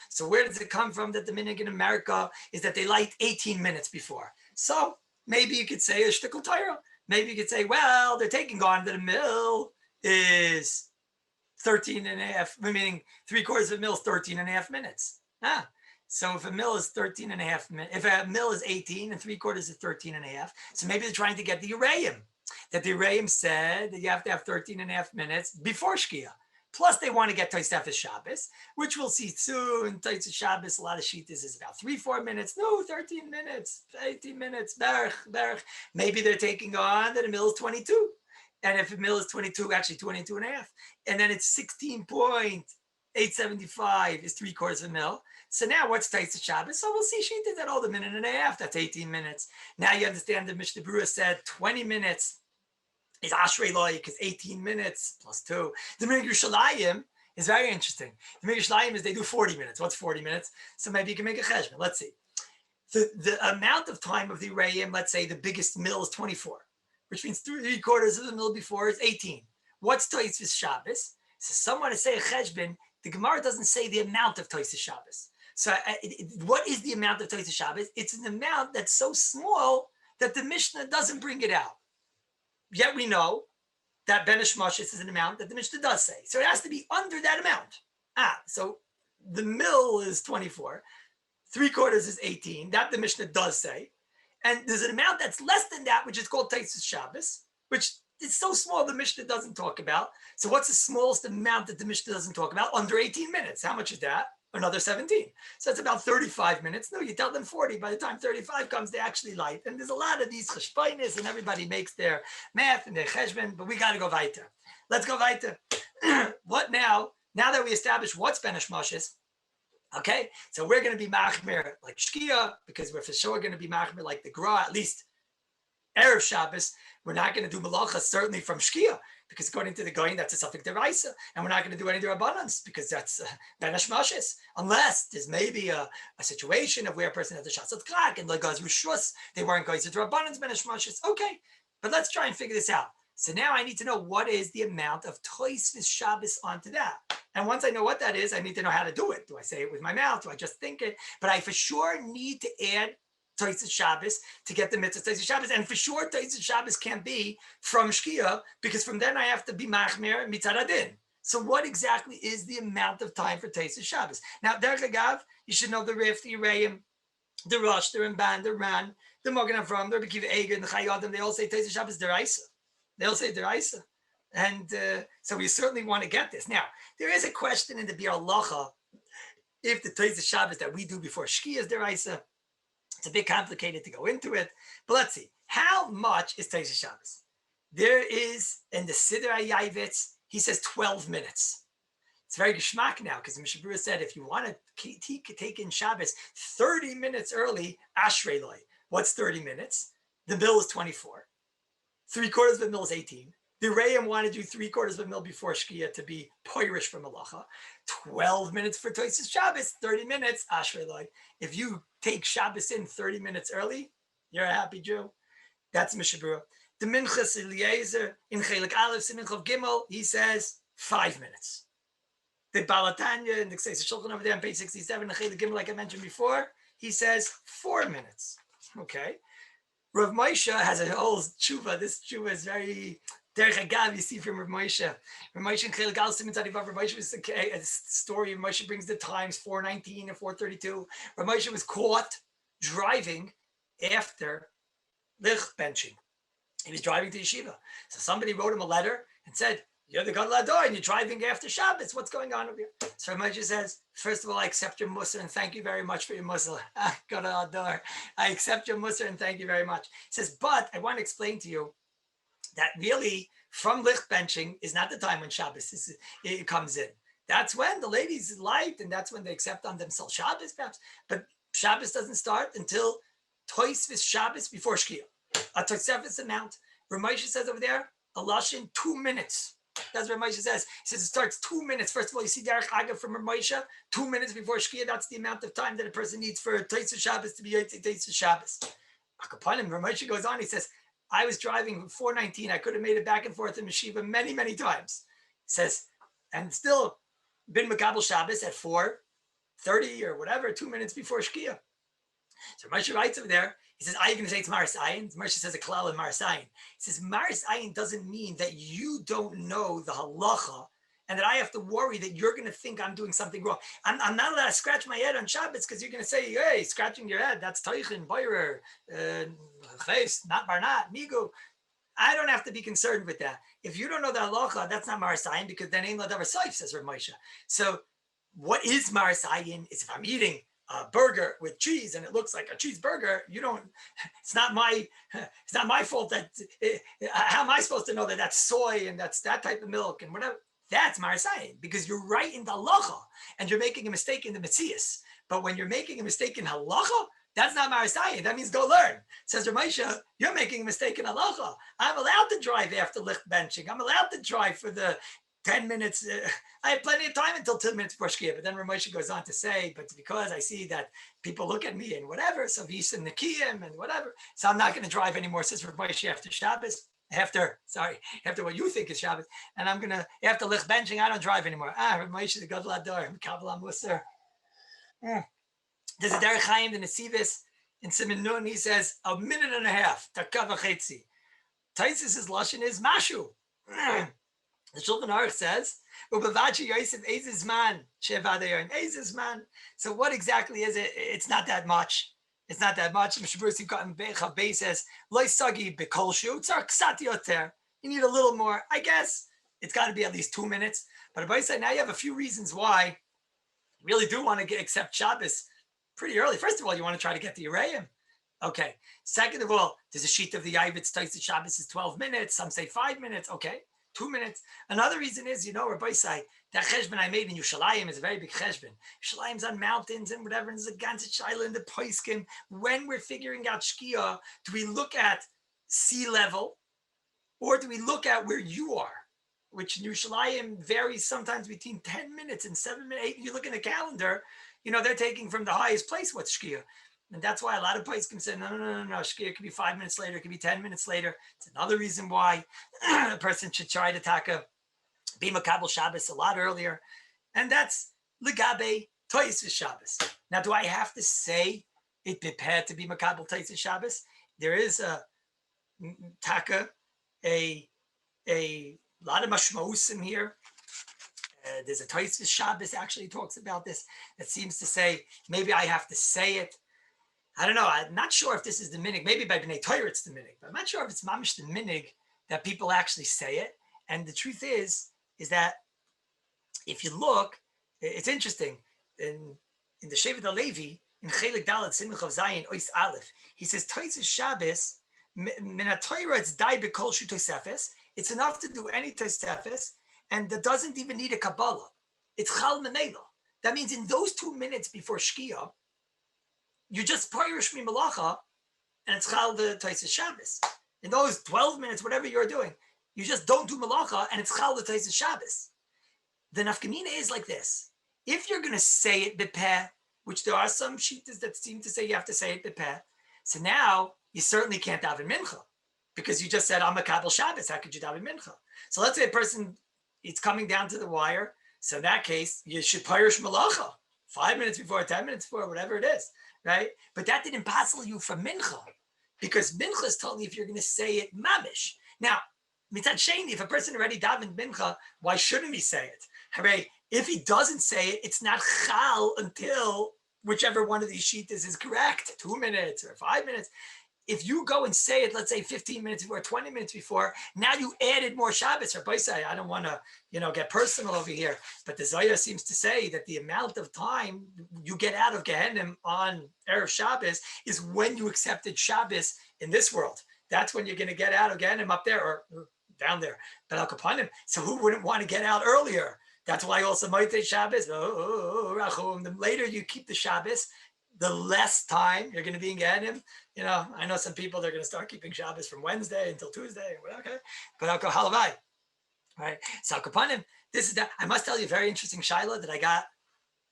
So where does it come from that the minhag in America is that they light 18 minutes before? So maybe you could say a shtickle Torah. Maybe you could say, well, they're taking on that a mil is 13 and a half, meaning 3/4 of a mil is 13 and a half minutes. So if a mil is 13 and a half minutes, if a mil is 18 and 3/4 is 13 and a half, so maybe they're trying to get the Uraim. That the Uraim said that you have to have 13 and a half minutes before Shkia. Plus they want to get Tosefet Shabbos, which we'll see soon. Tosefet Shabbos, a lot of Shitas is about 3-4 minutes. No, 13 minutes, 18 minutes, berch. Maybe they're taking on that a mil is 22. And if a mil is 22, actually 22 and a half. And then it's 16.875 is 3/4 of a mil. So now what's Tosefet Shabbos? So we'll see Shitas at all the minute and a half. That's 18 minutes. Now you understand that Mishnah Berurah said 20 minutes is Ashrei Loi, because 18 minutes plus 2. The minhag Yerushalayim is very interesting. The minhag Yerushalayim is they do 40 minutes. What's 40 minutes? So maybe you can make a cheshbon. Let's see. The amount of time of the Uraim, let's say the biggest mil is 24, which means 3/4 of the mil before is 18. What's Tosefet Shabbos? So someone to say a cheshbon, the Gemara doesn't say the amount of Tosefet Shabbos. So what is the amount of Tosefet Shabbos? It's an amount that's so small that the Mishnah doesn't bring it out. Yet we know that Ben Hashmashis is an amount that the Mishnah does say. So it has to be under that amount. So the mil is 24, 3/4 is 18. That the Mishnah does say. And there's an amount that's less than that, which is called Tosefet Shabbos, which is so small the Mishnah doesn't talk about. So what's the smallest amount that the Mishnah doesn't talk about? Under 18 minutes. How much is that? Another 17. So it's about 35 minutes. No, you tell them 40. By the time 35 comes, they actually light. And there's a lot of these cheshbonis, and everybody makes their math and their cheshbon, but we got to go weiter. Let's go weiter. What now? Now that we established what's Ben Hashmashis, okay, so we're going to be machmir like Shkia, because we're for sure going to be machmir like the Gra, at least Erev Shabbos. We're not going to do malacha certainly from Shkia, because according to the Goyin, that's a suffix deraisa, and we're not going to do any derabbanans because that's Ben Hashmashis, unless there's maybe a situation of where a person has a shatzat krak and like Gaz Rishus, they weren't going to derabbanans Ben Hashmashis. Okay, but let's try and figure this out. So now I need to know what is the amount of Tosefet Shabbos onto that. And once I know what that is, I need to know how to do it. Do I say it with my mouth? Do I just think it? But I for sure need to add Tosefet Shabbos to get the mitzvah Tosefet Shabbos. And for sure, Tosefet Shabbos can't be from Shkia, because from then I have to be machmir mitzad adin. So what exactly is the amount of time for Tosefet Shabbos? Now, Derech Agav, you should know the Rif, the Uraim, the Rosh, the Ramban, the Ran, the Mogen Avram, the Rebbe Kiva Eger, and the Chayadim. They all say Tosefet Shabbos deraisa. They all say deraisa. And so we certainly want to get this. Now, there is a question in the Bir Halacha if the Tosefet Shabbos that we do before Shkia is deraisa. It's a bit complicated to go into it, but let's see. How much is Tosefet Shabbos? There is in the Siddur HaYavitz, he says 12 minutes. It's very geschmack now, because the Mishnah Berurah said if you want to take in Shabbos 30 minutes early, Ashrei Loi. What's 30 minutes? The bill is 24. 3/4 of a mil is 18. The Re'im want to do 3/4 of a mil before Shkia to be poirish from Malacha. 12 minutes for Tosefet Shabbos, 30 minutes, Ashrei Loi. If you take Shabbos in 30 minutes early, you're a happy Jew. That's Mishnah Berurah. The Minchas Eliezer in Chelik Aleph Simin Chav Gimel, he says 5 minutes. The Balatanya in the Shulchan over there on page 67, like I mentioned before, he says 4 minutes. Okay. Rav Moshe has a whole tshuva. This tshuva is very derech agav. You see from Rav Moshe. Rav Moshe and Chel Gal Simon Tzadivav. Rav Moshe was a story. Rav Moshe brings the times 4:19 and 4:32. Rav Moshe was caught driving after lich benching. He was driving to yeshiva. So somebody wrote him a letter and said, "You're the Gadol Hador and you're driving after Shabbos. What's going on over here?" So Rav Moshe says, "First of all, I accept your mussar and thank you very much for your mussar. Gadol Hador. I accept your mussar and thank you very much." He says, "But I want to explain to you that really from lich benching is not the time when Shabbos it comes in. That's when the ladies light and that's when they accept on themselves Shabbos perhaps. But Shabbos doesn't start until Tosfos Shabbos before Shkia. A Tosefes amount." Rav Moshe says over there, a lashon 2 minutes. That's what Moshe says. He says it starts 2 minutes. First of all, you see Derech Agav from Moshe, 2 minutes before Shkia. That's the amount of time that a person needs for Tosfos Shabbos to be Tosfos Shabbos. Akapanim, Moshe goes on. He says, "I was driving 4:19. I could have made it back and forth in Meshiva many, many times." He says, and still been Makabel Shabbos at 4:30 or whatever, 2 minutes before Shkia. So Moshe writes over there. He says, "Are you going to say it's Maris Ayin?" Moshe says a klal in Maris Ayin. He says, Maris Ayin doesn't mean that you don't know the halacha and that I have to worry that you're going to think I'm doing something wrong. I'm not allowed to scratch my head on Shabbos because you're going to say, "Hey, scratching your head, that's Teichen, Boirer, Ches, not Barnat, Migu." I don't have to be concerned with that. If you don't know the halacha, that's not Maris Ayin because then ain't Ladavar Saif, says Rav Moshe. So what is Maris Ayin is if I'm eating a burger with cheese and it looks like a cheeseburger, it's not my fault that how am I supposed to know that that's soy and that's that type of milk and whatever. That's Maris Ayin because you're right in the halacha and you're making a mistake in the Metzias. But when you're making a mistake in halacha, that's not Maris Ayin. That means go learn. Says Rav Moshe, you're making a mistake in halacha. I'm allowed to drive after lich benching. I'm allowed to drive for the 10 minutes. I have plenty of time until 10 minutes before Shkia. But then Rav Moshe goes on to say, but because I see that people look at me and whatever, so Vis and Nikiyim and whatever, so I'm not going to drive anymore, says Rav Moshe, after Shabbos. After what you think is Shabbos. And I'm going to, after lich benching, I don't drive anymore. Rav Moshe, the Gadol Hador, Kabbalah Musar. There's a Derech Chaim, the Nesivis, in Siman Nun, he says, a minute and a half, Taka v'chetzi. Taisus' lashon is Mashu. The Shulchan Aruch says, "Ubavachi Yosef Ezizman Shevadayon Ezizman." So what exactly is it? It's not that much. It's not that much. Mishabursi Katan Bechavbei says, "Loi Sagi Bekolshu Tzar Ksat Yoter." You need a little more. I guess it's got to be at least 2 minutes. But Abai said, now you have a few reasons why you really do want to accept Shabbos pretty early. First of all, you want to try to get the Uraim. Okay. Second of all, there's a sheet of the Yavitz Taisa Shabbos is 12 minutes. Some say 5 minutes. Okay. 2 minutes. Another reason is, Rabbi say, that cheshbon I made in Yerushalayim is a very big cheshbon. Yerushalayim's on mountains and whatever, and there's a ganze shaila in the poiskim. When we're figuring out shkia, do we look at sea level or do we look at where you are? Which in Yerushalayim varies sometimes between 10 minutes and 7 minutes. 8. You look in the calendar, they're taking from the highest place what's shkia. And that's why a lot of poskim say, no, Shkia could be 5 minutes later, it could be 10 minutes later. It's another reason why a person should try to taka be Makabel Shabbos a lot earlier. And that's Legabe Tosfos Shabbos. Now, do I have to say it prepared to be Makabel Tosfos Shabbos? There is a taka, a lot of mashmos in here. There's a Tosfos Shabbos actually talks about this. That seems to say maybe I have to say it. I don't know. I'm not sure if this is the minig. Maybe by B'nai Torah it's the minig, but I'm not sure if it's mamish the minig that people actually say it. And the truth is that if you look, it's interesting. In the Shevet HaLevi, in Chelik Dalet Simcha of Zayin Ois Aleph, he says Tosfos Shabbos min haTorah it's dai b'kol shu Tosefes. It's enough to do any Tosefes, and that doesn't even need a Kabbalah. It's Chal Menela. That means in those 2 minutes before Shkia, you just Parish Mi Malacha, and it's Chal the Tosfos Shabbos. In those 12 minutes, whatever you're doing, you just don't do Malacha, and it's Chal the Tosfos Shabbos. The nafkamina is like this. If you're going to say it b'peh, which there are some shittas that seem to say you have to say it b'peh, so now you certainly can't daven mincha, because you just said, I'm a Kabbalah Shabbos, how could you daven mincha? So let's say a person it's coming down to the wire. So in that case, you should parish malacha 5 minutes before, 10 minutes before, whatever it is, right? But that didn't passel you from mincha, because mincha is telling you if you're going to say it mamish. Now, mitzad sheni, if a person already davened mincha, why shouldn't he say it? Hooray! If he doesn't say it, it's not chal until whichever one of these shitas is correct, 2 minutes or 5 minutes. If you go and say it, let's say 15 minutes before, 20 minutes before, now you added more Shabbos. Or I don't want to, get personal over here, but the Zohar seems to say that the amount of time you get out of Gehenim on Erev Shabbos is when you accepted Shabbos in this world. That's when you're going to get out of Gehenim up there or down there. But Al Kapanim, so who wouldn't want to get out earlier? That's why also Moitei Shabbos, the later you keep the Shabbos, the less time you're going to be in Gehenim. I know some people, they're going to start keeping Shabbos from Wednesday until Tuesday. Okay, but I'll go halavai. Right. So Kapanim, this is that. I must tell you a very interesting shaila that I got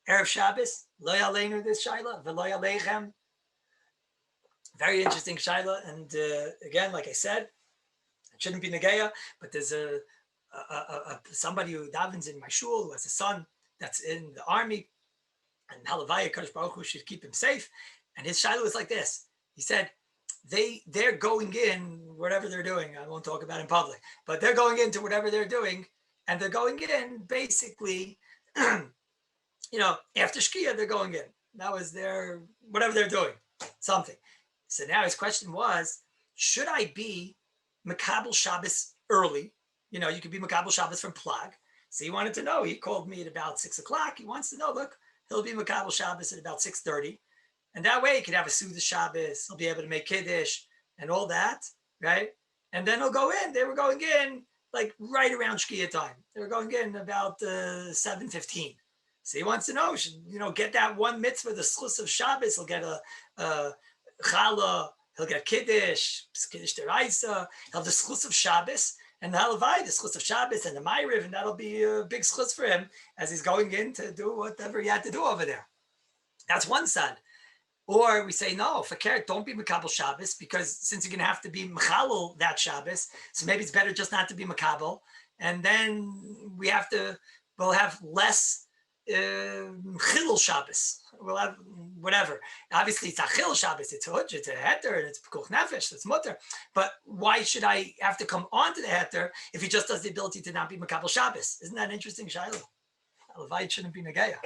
Erev Shabbos. Lo yaleinu this shaila, v'lo yaleichem. Very interesting shaila. And again, like I said, it shouldn't be negeya, but there's somebody who davens in my shul who has a son that's in the army, and halavai Kadosh Baruch Hu should keep him safe. And his shaila was like this. He said, they're going in, whatever they're doing, I won't talk about in public, but they're going into whatever they're doing, and they're going in basically, after Shkia, they're going in. That was their, whatever they're doing, something. So now his question was, should I be Makabel Shabbos early? You could be Makabel Shabbos from Plag. So he wanted to know, he called me at about 6 o'clock. He wants to know, look, he'll be Makabel Shabbos at about 6:30. And that way he could have a Suda Shabbos, he'll be able to make Kiddush and all that, right? And then he'll go in. They were going in like right around Shkia time. They were going in about 7:15. So he wants to know, get that one mitzvah, the schus of Shabbos. He'll get a challah, he'll get Kiddush Deraisa, he'll have the schus of Shabbos, and the halavai, the schus of Shabbos and the Ma'ariv, and that'll be a big schus for him as he's going in to do whatever he had to do over there. That's one side. Or we say, no, fakir, don't be Makabel Shabbos, because since you're going to have to be Mechalel that Shabbos, so maybe it's better just not to be Makabel. And then we'll have less Chilul Shabbos. We'll have whatever. Obviously, it's a Chilul Shabbos, it's a Hujj, it's a Heter, and it's Pekuch Nefesh, it's Mutter. But why should I have to come onto the Heter if he just has the ability to not be Makabel Shabbos? Isn't that an interesting Shiloh? Halavai shouldn't be Negeya.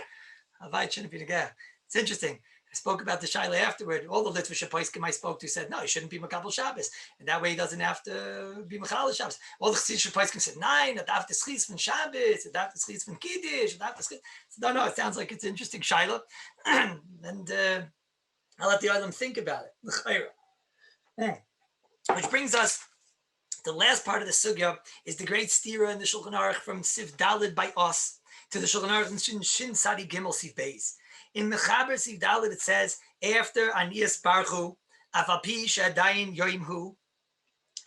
Halavai shouldn't be Negeya. It's interesting. I spoke about the Shaila afterward. All the Litvish Poiskim I spoke to said, no, he shouldn't be Makabel Shabbos. And that way he doesn't have to be Mechal Shabbos. All the Chassidish Poiskim said, nine, it have to schis from Shabbos, it have to schis from Kiddush, it have to schis. So, no, it sounds like it's an interesting Shaila. And I'll let the Olam think about it. Which brings us, the last part of the Sugya is the great stira in the Shulchan Aruch from Siv Dalid by us to the Shulchan Aruch in Shin Sadi Gimel Siv Beis. In Mechaber Siv Dalit, it says, after Anias Barchu, Afapi Shadayin Yoimhu,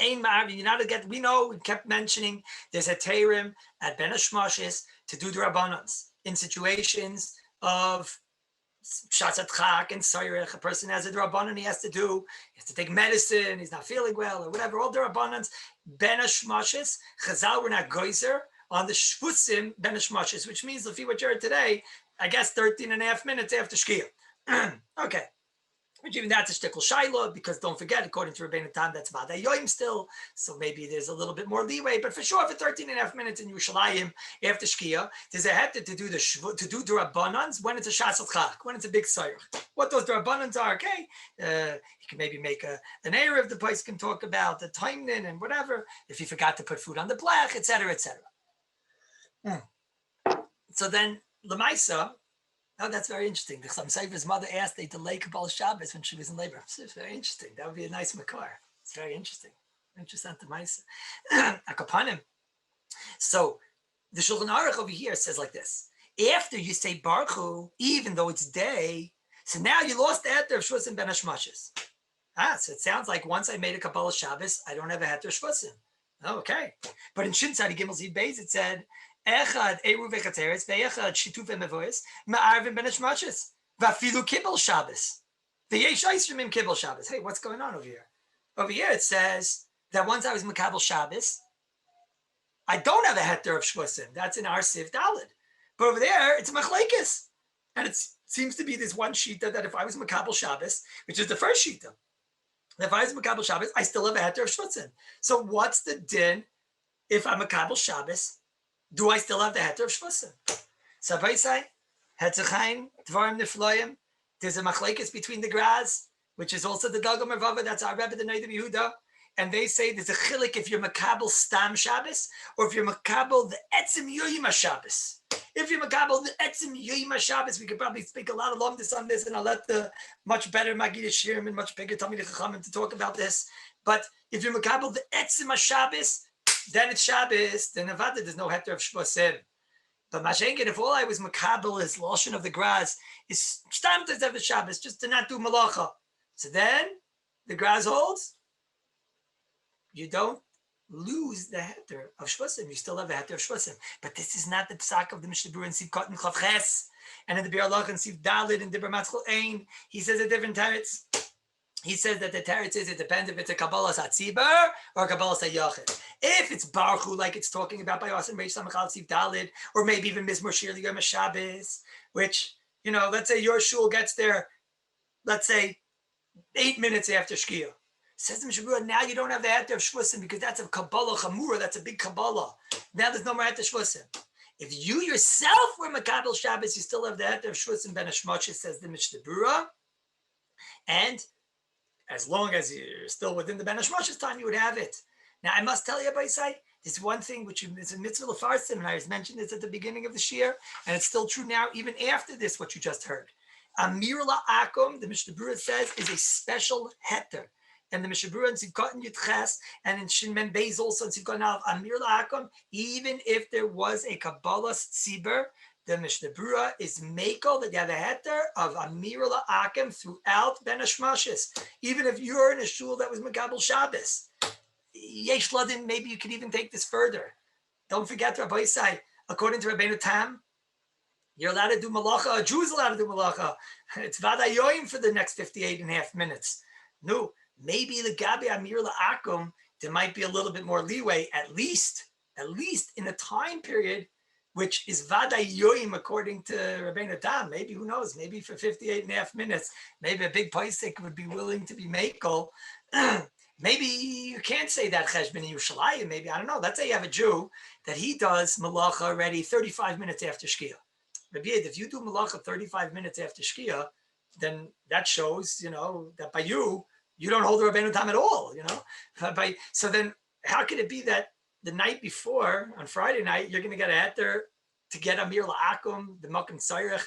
Ein Ma'av, you're not get, we know, we kept mentioning, there's a Terim at Ben Hashmashis to do the Rabbanans in situations of Shatzat Chak and Sayrech. A person has a Rabbanan he has to take medicine, he's not feeling well, or whatever, all the Rabbanans. Ben Hashmashis, Chazal were not Geyser on the Shvusim Ben Hashmashis, which means, if you what you're today, I guess 13 and a half minutes after Shkia. Okay. Which even that's a shtickle Shiloh, because don't forget, according to Rabbeinu Tam, that's Vadei Yoim still. So maybe there's a little bit more leeway, but for sure, for 13 and a half minutes in Yerushalayim after Shkia, there's a heter to do the Rabbanans when it's a Shasat Chak, when it's a big Sayrach. What those Rabbanans are, okay? You can maybe make an Erev, the place can talk about the timing and whatever, if you forgot to put food on the blach, etc., etc. So then, Lamaisa, oh, that's very interesting. The Chassam Sofer's mother asked they delay Kabbalah Shabbos when she was in labor. It's very interesting. That would be a nice makar. It's very interesting. Interesting to Maisa. Akapanim. So the Shulchan Aruch over here says like this: after you say Baruch Hu, even though it's day, so now you lost the heter of Shvusim Ben Hashmashis. So it sounds like once I made a Kabbalah Shabbos, I don't have a heter Shvusim. Oh, okay. But in Shin Tzadi Gimel Zid Beis it said, Echad Eru Vechateres, Ve'echad Shituf Emevois, Ma'arvim Ben Hashmashis, Va'filu Kibbel Shabbos, Ve'yesh Eisrim Kibbel Shabbos. Hey, what's going on over here? Over here it says that once I was Makabel Shabbos, I don't have a heter of shvusim. That's in our Siv Dalid. But over there, it's a machlekes. And it seems to be this one shita that if I was Makabel Shabbos, which is the first shita, if I was Makabel Shabbos, I still have a heter of shvusim. So what's the din if I'm Makabel Shabbos? Do I still have the heter of shvusim? So if I say, Hetzachain, Dvarim Nifloyim, there's a machlekes between the Graz, which is also the Dagam Mervava, that's our Rebbe, the Noid of Yehuda. And they say there's a chilik if you're Makabel Stam Shabbos or if you're Makabel the Etzim Yoyim Shabbos. If you're Makabel the Etzim Yoyim Shabbos, we could probably speak a lot of lumdis on this, and I'll let the much better Magid Shirim and much bigger Talmidei Chachamim to talk about this. But if you're Makabel the Etzim Shabbos, then it's Shabbos, then Nevada, there's no heter of Shvosim. But Mashenkin, if all I was Makabel is Lashon of the Graz, is Stam Tosefes Shabbos, just to not do Malacha. So then the Graz holds, you don't lose the heter of shvusim. You still have a heter of shvusim. But this is not the psak of the Mishnah Berurah and Siv Katan Chav Ches, and in the Bir Allah and Siv Dalid and Dibur Matzchol Ein. He says a different teretz. He says that the teretz is it depends if it's a Kabbalah Satzibar or a Kabbalah Sayyachid. If it's Baruch Hu, like it's talking about by Asim Reish Samachal Siv Dalid, or maybe even Mizmor Shir Yom Shabbos, which, you know, let's say your shul gets there, let's say 8 minutes after Shkia. Says the Mishnah Berurah, now you don't have the heter of shvusim because that's a Kabbalah Chamura, that's a big Kabbalah. Now there's no more heter shvusim. If you yourself were Makabel Shabbos, you still have the heter of shvusim ben hashmoshes, says the Mishnah Berurah. And as long as you're still within the ben hashmoshes time, you would have it. Now I must tell you, Abaisai, there's one thing which is a mitzvah lefarsim, and I mentioned this at the beginning of the shir, and it's still true now, even after this, what you just heard. Amir la'akum, the Mishnah Berurah says, is a special heter. And the Mishnah Berurah and Sivkot Yudches, and in Shinmen Beis also and Sivkot Nav Amir la'akum, even if there was a Kabbalah Tzibur, the Mishnah Berurah is Mekel that you have a heter of Amir la'akum throughout Ben Hashmoshes. Even if you're in a shul that was Makabel Shabbos, Yesh Ladin, maybe you could even take this further. Don't forget, Rabbi Yisai, according to Rabbeinu Tam, you're allowed to do malacha. A Jew is allowed to do malacha. It's vadayoim for the next 58.5 minutes. No. Maybe the Gabi Amir la'akum, there might be a little bit more leeway, at least in a time period, which is vadayoim according to Rabbeinu Tam. Maybe, who knows, maybe for 58.5 minutes, maybe a big paisik would be willing to be makel. Maybe you can't say that cheshbon in Yerushalayim, maybe, I don't know. Let's say you have a Jew that he does malacha already 35 minutes after Shkia. Rabbi, if you do malacha 35 minutes after Shkia, then that shows, you know, that by you don't hold the Rabbeinu Tam at all, you know? So then how could it be that the night before, on Friday night, you're going to get a heter to get Amir la'akum, the Makom Tzarech,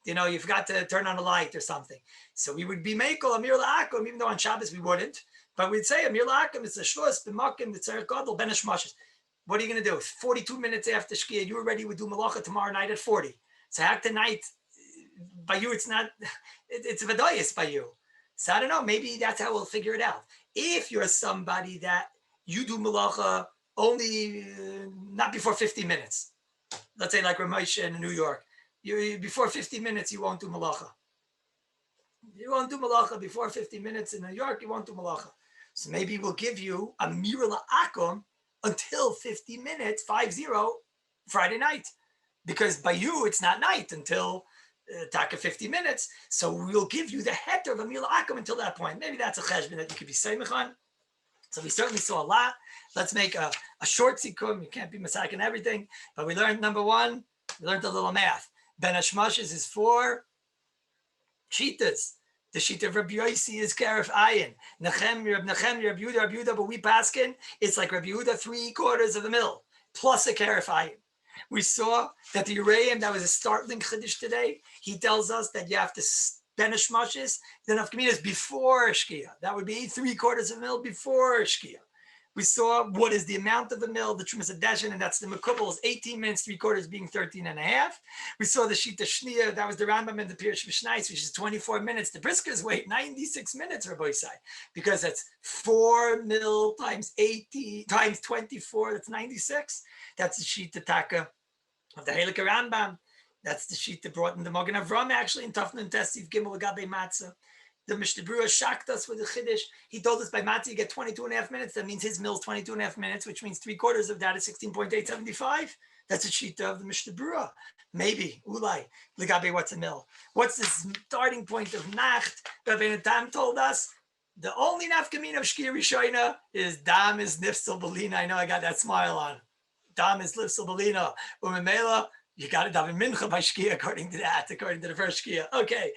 you know, you forgot to turn on a light or something. So we would be Mekel Amir la'akum, even though on Shabbos we wouldn't, but we'd say Amir la'akum is a shvus, the Makom, the Tzarech Gadol, Ben Hashmoshes. What are you going to do? 42 minutes after Shkia, you already would do Malacha tomorrow night at 40. So how tonight, by you, it's not, it's a Vadayas by you. So I don't know, maybe that's how we'll figure it out. If you're somebody that you do malacha only not before 50 minutes, let's say like Ramesh in New York, before 50 minutes, you won't do malacha. You won't do malacha before 50 minutes in New York, you won't do malacha. So maybe we'll give you a Amir la'akum until 50 minutes, 50, Friday night. Because by you, it's not night until taka 50 minutes, so we'll give you the heter of Amir la'akum until that point. Maybe that's a cheshbon that you could be seimich on. So we certainly saw a lot. Let's make a short sikum. You can't be masak and everything, but we learned number one. We learned a little math. Ben Hashmoshes is 4 shitas. The sheet of Rabbi Yossi is Karef Ayin. Nachem, Rabbi Yehuda, but we paskin, it's like Rabbi Yehuda 3/4 of the mill plus a Karef Ayin. We saw that the Uraim, that was a startling chiddush today. He tells us that you have to Ben Hashmoshes, then Nafkaminas before Shkia. That would be 3/4 of a mil before Shkia. We saw what is the amount of the mil, the Trumas Adeshin, and that's the Mekubal is 18 minutes, 3/4 being 13.5. We saw the Shita Shnia, that was the Rambam and the Pirush Mishnais, which is 24 minutes. The Briskers wait 96 minutes, Rabbi Yisai, because that's 4 mil times 80 times 24, that's 96. That's the Shita Taka of the Halakha Rambam. That's the sheet that brought in the Magen Avram actually in Tafnan Tesiv Gimel Gabe Matzah. The Mishnah Berurah shocked us with the Chiddush. He told us by Matzah you get 22.5 minutes. That means his mill's 22.5 minutes, which means 3/4 of that is 16.875. That's a shita of the Mishnah Berurah. Maybe, ulai, legabe, what's a mill? What's the starting point of Nacht? Rabbeinu Tam told us the only nafkamina of Shkia Rishoina is Dam is Nifsel Belina. I know I got that smile on. Dam is Nifsel Belina. Umemela, you got to daven mincha by Shkia according to that, according to the first Shkia. Okay,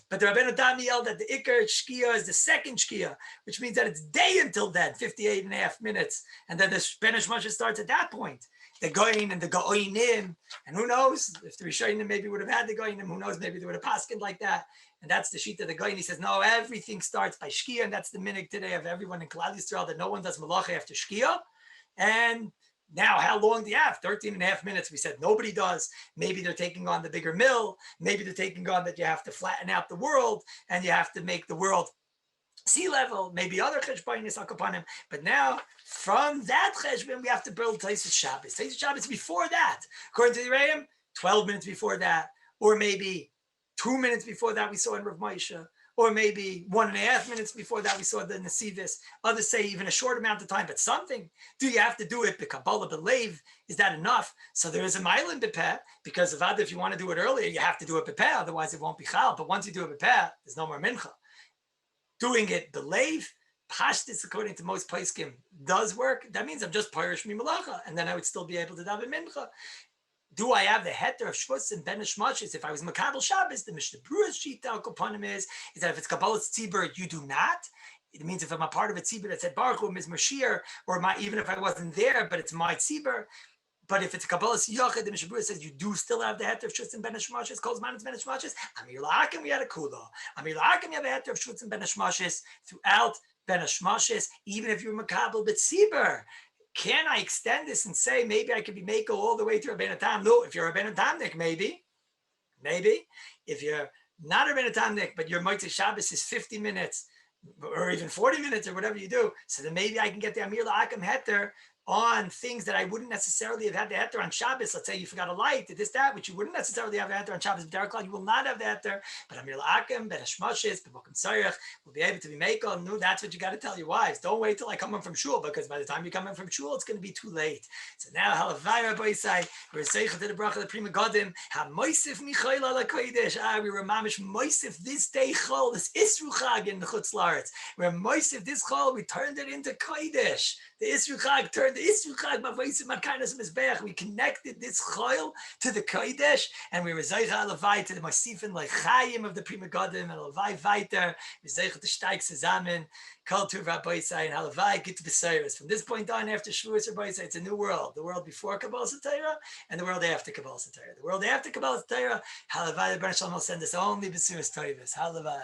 but the Rabbeinu Tam yelled that the Iker Shkia is the second Shkia, which means that it's day until then, 58.5 minutes, and then the Spanish Moshe starts at that point. The Goyin and the Goinim, and who knows if the Rishonim maybe would have had the Goinim, who knows, maybe they would have paskened like that. And that's the sheet of the Goyin. He says, no, everything starts by Shkia, and that's the minhag today of everyone in Kallus Yisrael that no one does malacha after Shkia. And now, how long do you have? 13.5 minutes. We said nobody does. Maybe they're taking on the bigger mill. Maybe they're taking on that you have to flatten out the world and you have to make the world sea level, maybe other cheshbonis upon him. But now, from that cheshbon, we have to build Tosefet Shabbos. Tosefet Shabbos before that, according to the Rayim, 12 minutes before that, or maybe 2 minutes before that we saw in Rav Moshe, or maybe 1.5 minutes before that we saw the Nesivis. Others say even a short amount of time, but something. Do you have to do it? The Kabbalah believe, is that enough? So there is a mile in Bepeh, because if you want to do it earlier, you have to do it Bepeh, otherwise it won't be Chal. But once you do it Bepeh, there's no more Mincha. Doing it believe, Pashtis, according to most Paiskim, does work. That means I'm just Parish Mimalacha, and then I would still be able to daven Mincha. Do I have the heter of Shvus and Ben Shmashis? If I was Makabel Shabbos, the Mishnah Berurah's sheet al Kopanim is that if it's Kabbalas Tzibur, you do not. It means if I'm a part of a Tzibur that said Baruch Hu Mizmor Shir, or even if I wasn't there, but it's my Tzibur. But if it's a Kabbalas Yochid, the Mishnah Berurah says you do still have the heter of Shvus and Ben Shmashis, calls Manas Ben Shmashis. Amir La'akim, we had a Kula. Amir La'akim, you have a heter of Shvus and Ben Shmashis throughout Ben Shmashis, even if you're Makabel but Tzibur. Can I extend this and say maybe I could be Mako all the way to Rabbeinu Tam? No, if you're a Rabbeinu Tamnik, maybe. If you're not a Rabbeinu Tamnik, but your Motzei Shabbos is 50 minutes or even 40 minutes or whatever you do, so then maybe I can get the Amir La'akim heter on things that I wouldn't necessarily have had the heter on Shabbos. Let's say you forgot a light, this, that, which you wouldn't necessarily have the heter on Shabbos. But you will not have the heter. But Amir La'akim, Ben Hashmashis, B'Mokim Sarech will be able to be Mako. No, that's what you got to tell your wives. Don't wait till I come in from shul, because by the time you come in from shul, it's going to be too late. So now, Halavai Rabbi Yisai, we're Seicha to the Bracha, the Prima Godim, Ha Moisif Michael Ala Kodesh. We were Mamish Moisif this day Chol, this Isru Chag in the Chutz La'aretz. We're Moisif this Chol, we turned it into Kodesh. The Isru Chag turned the Isru Chag Mavaisim Makanas Mizbeach. We connected this Chol to the Kodesh, and we were Zeicha Alavai to the Masifin Lechayim of the Prima Godim, and Alavai Weiter, we Zeicha to Steig Zusammen, Kol Tuv Rabbi Yisai, and Alavai Git B'Seiris. From this point on, after Shavuos Rabbi Yisai, it's a new world. The world before Kabbalah Satira, and the world after Kabbalah Satira. The world after Kabbalah Satira, Halavai the Baruch Shalom will send us only B'Suras Toivus. Halavai.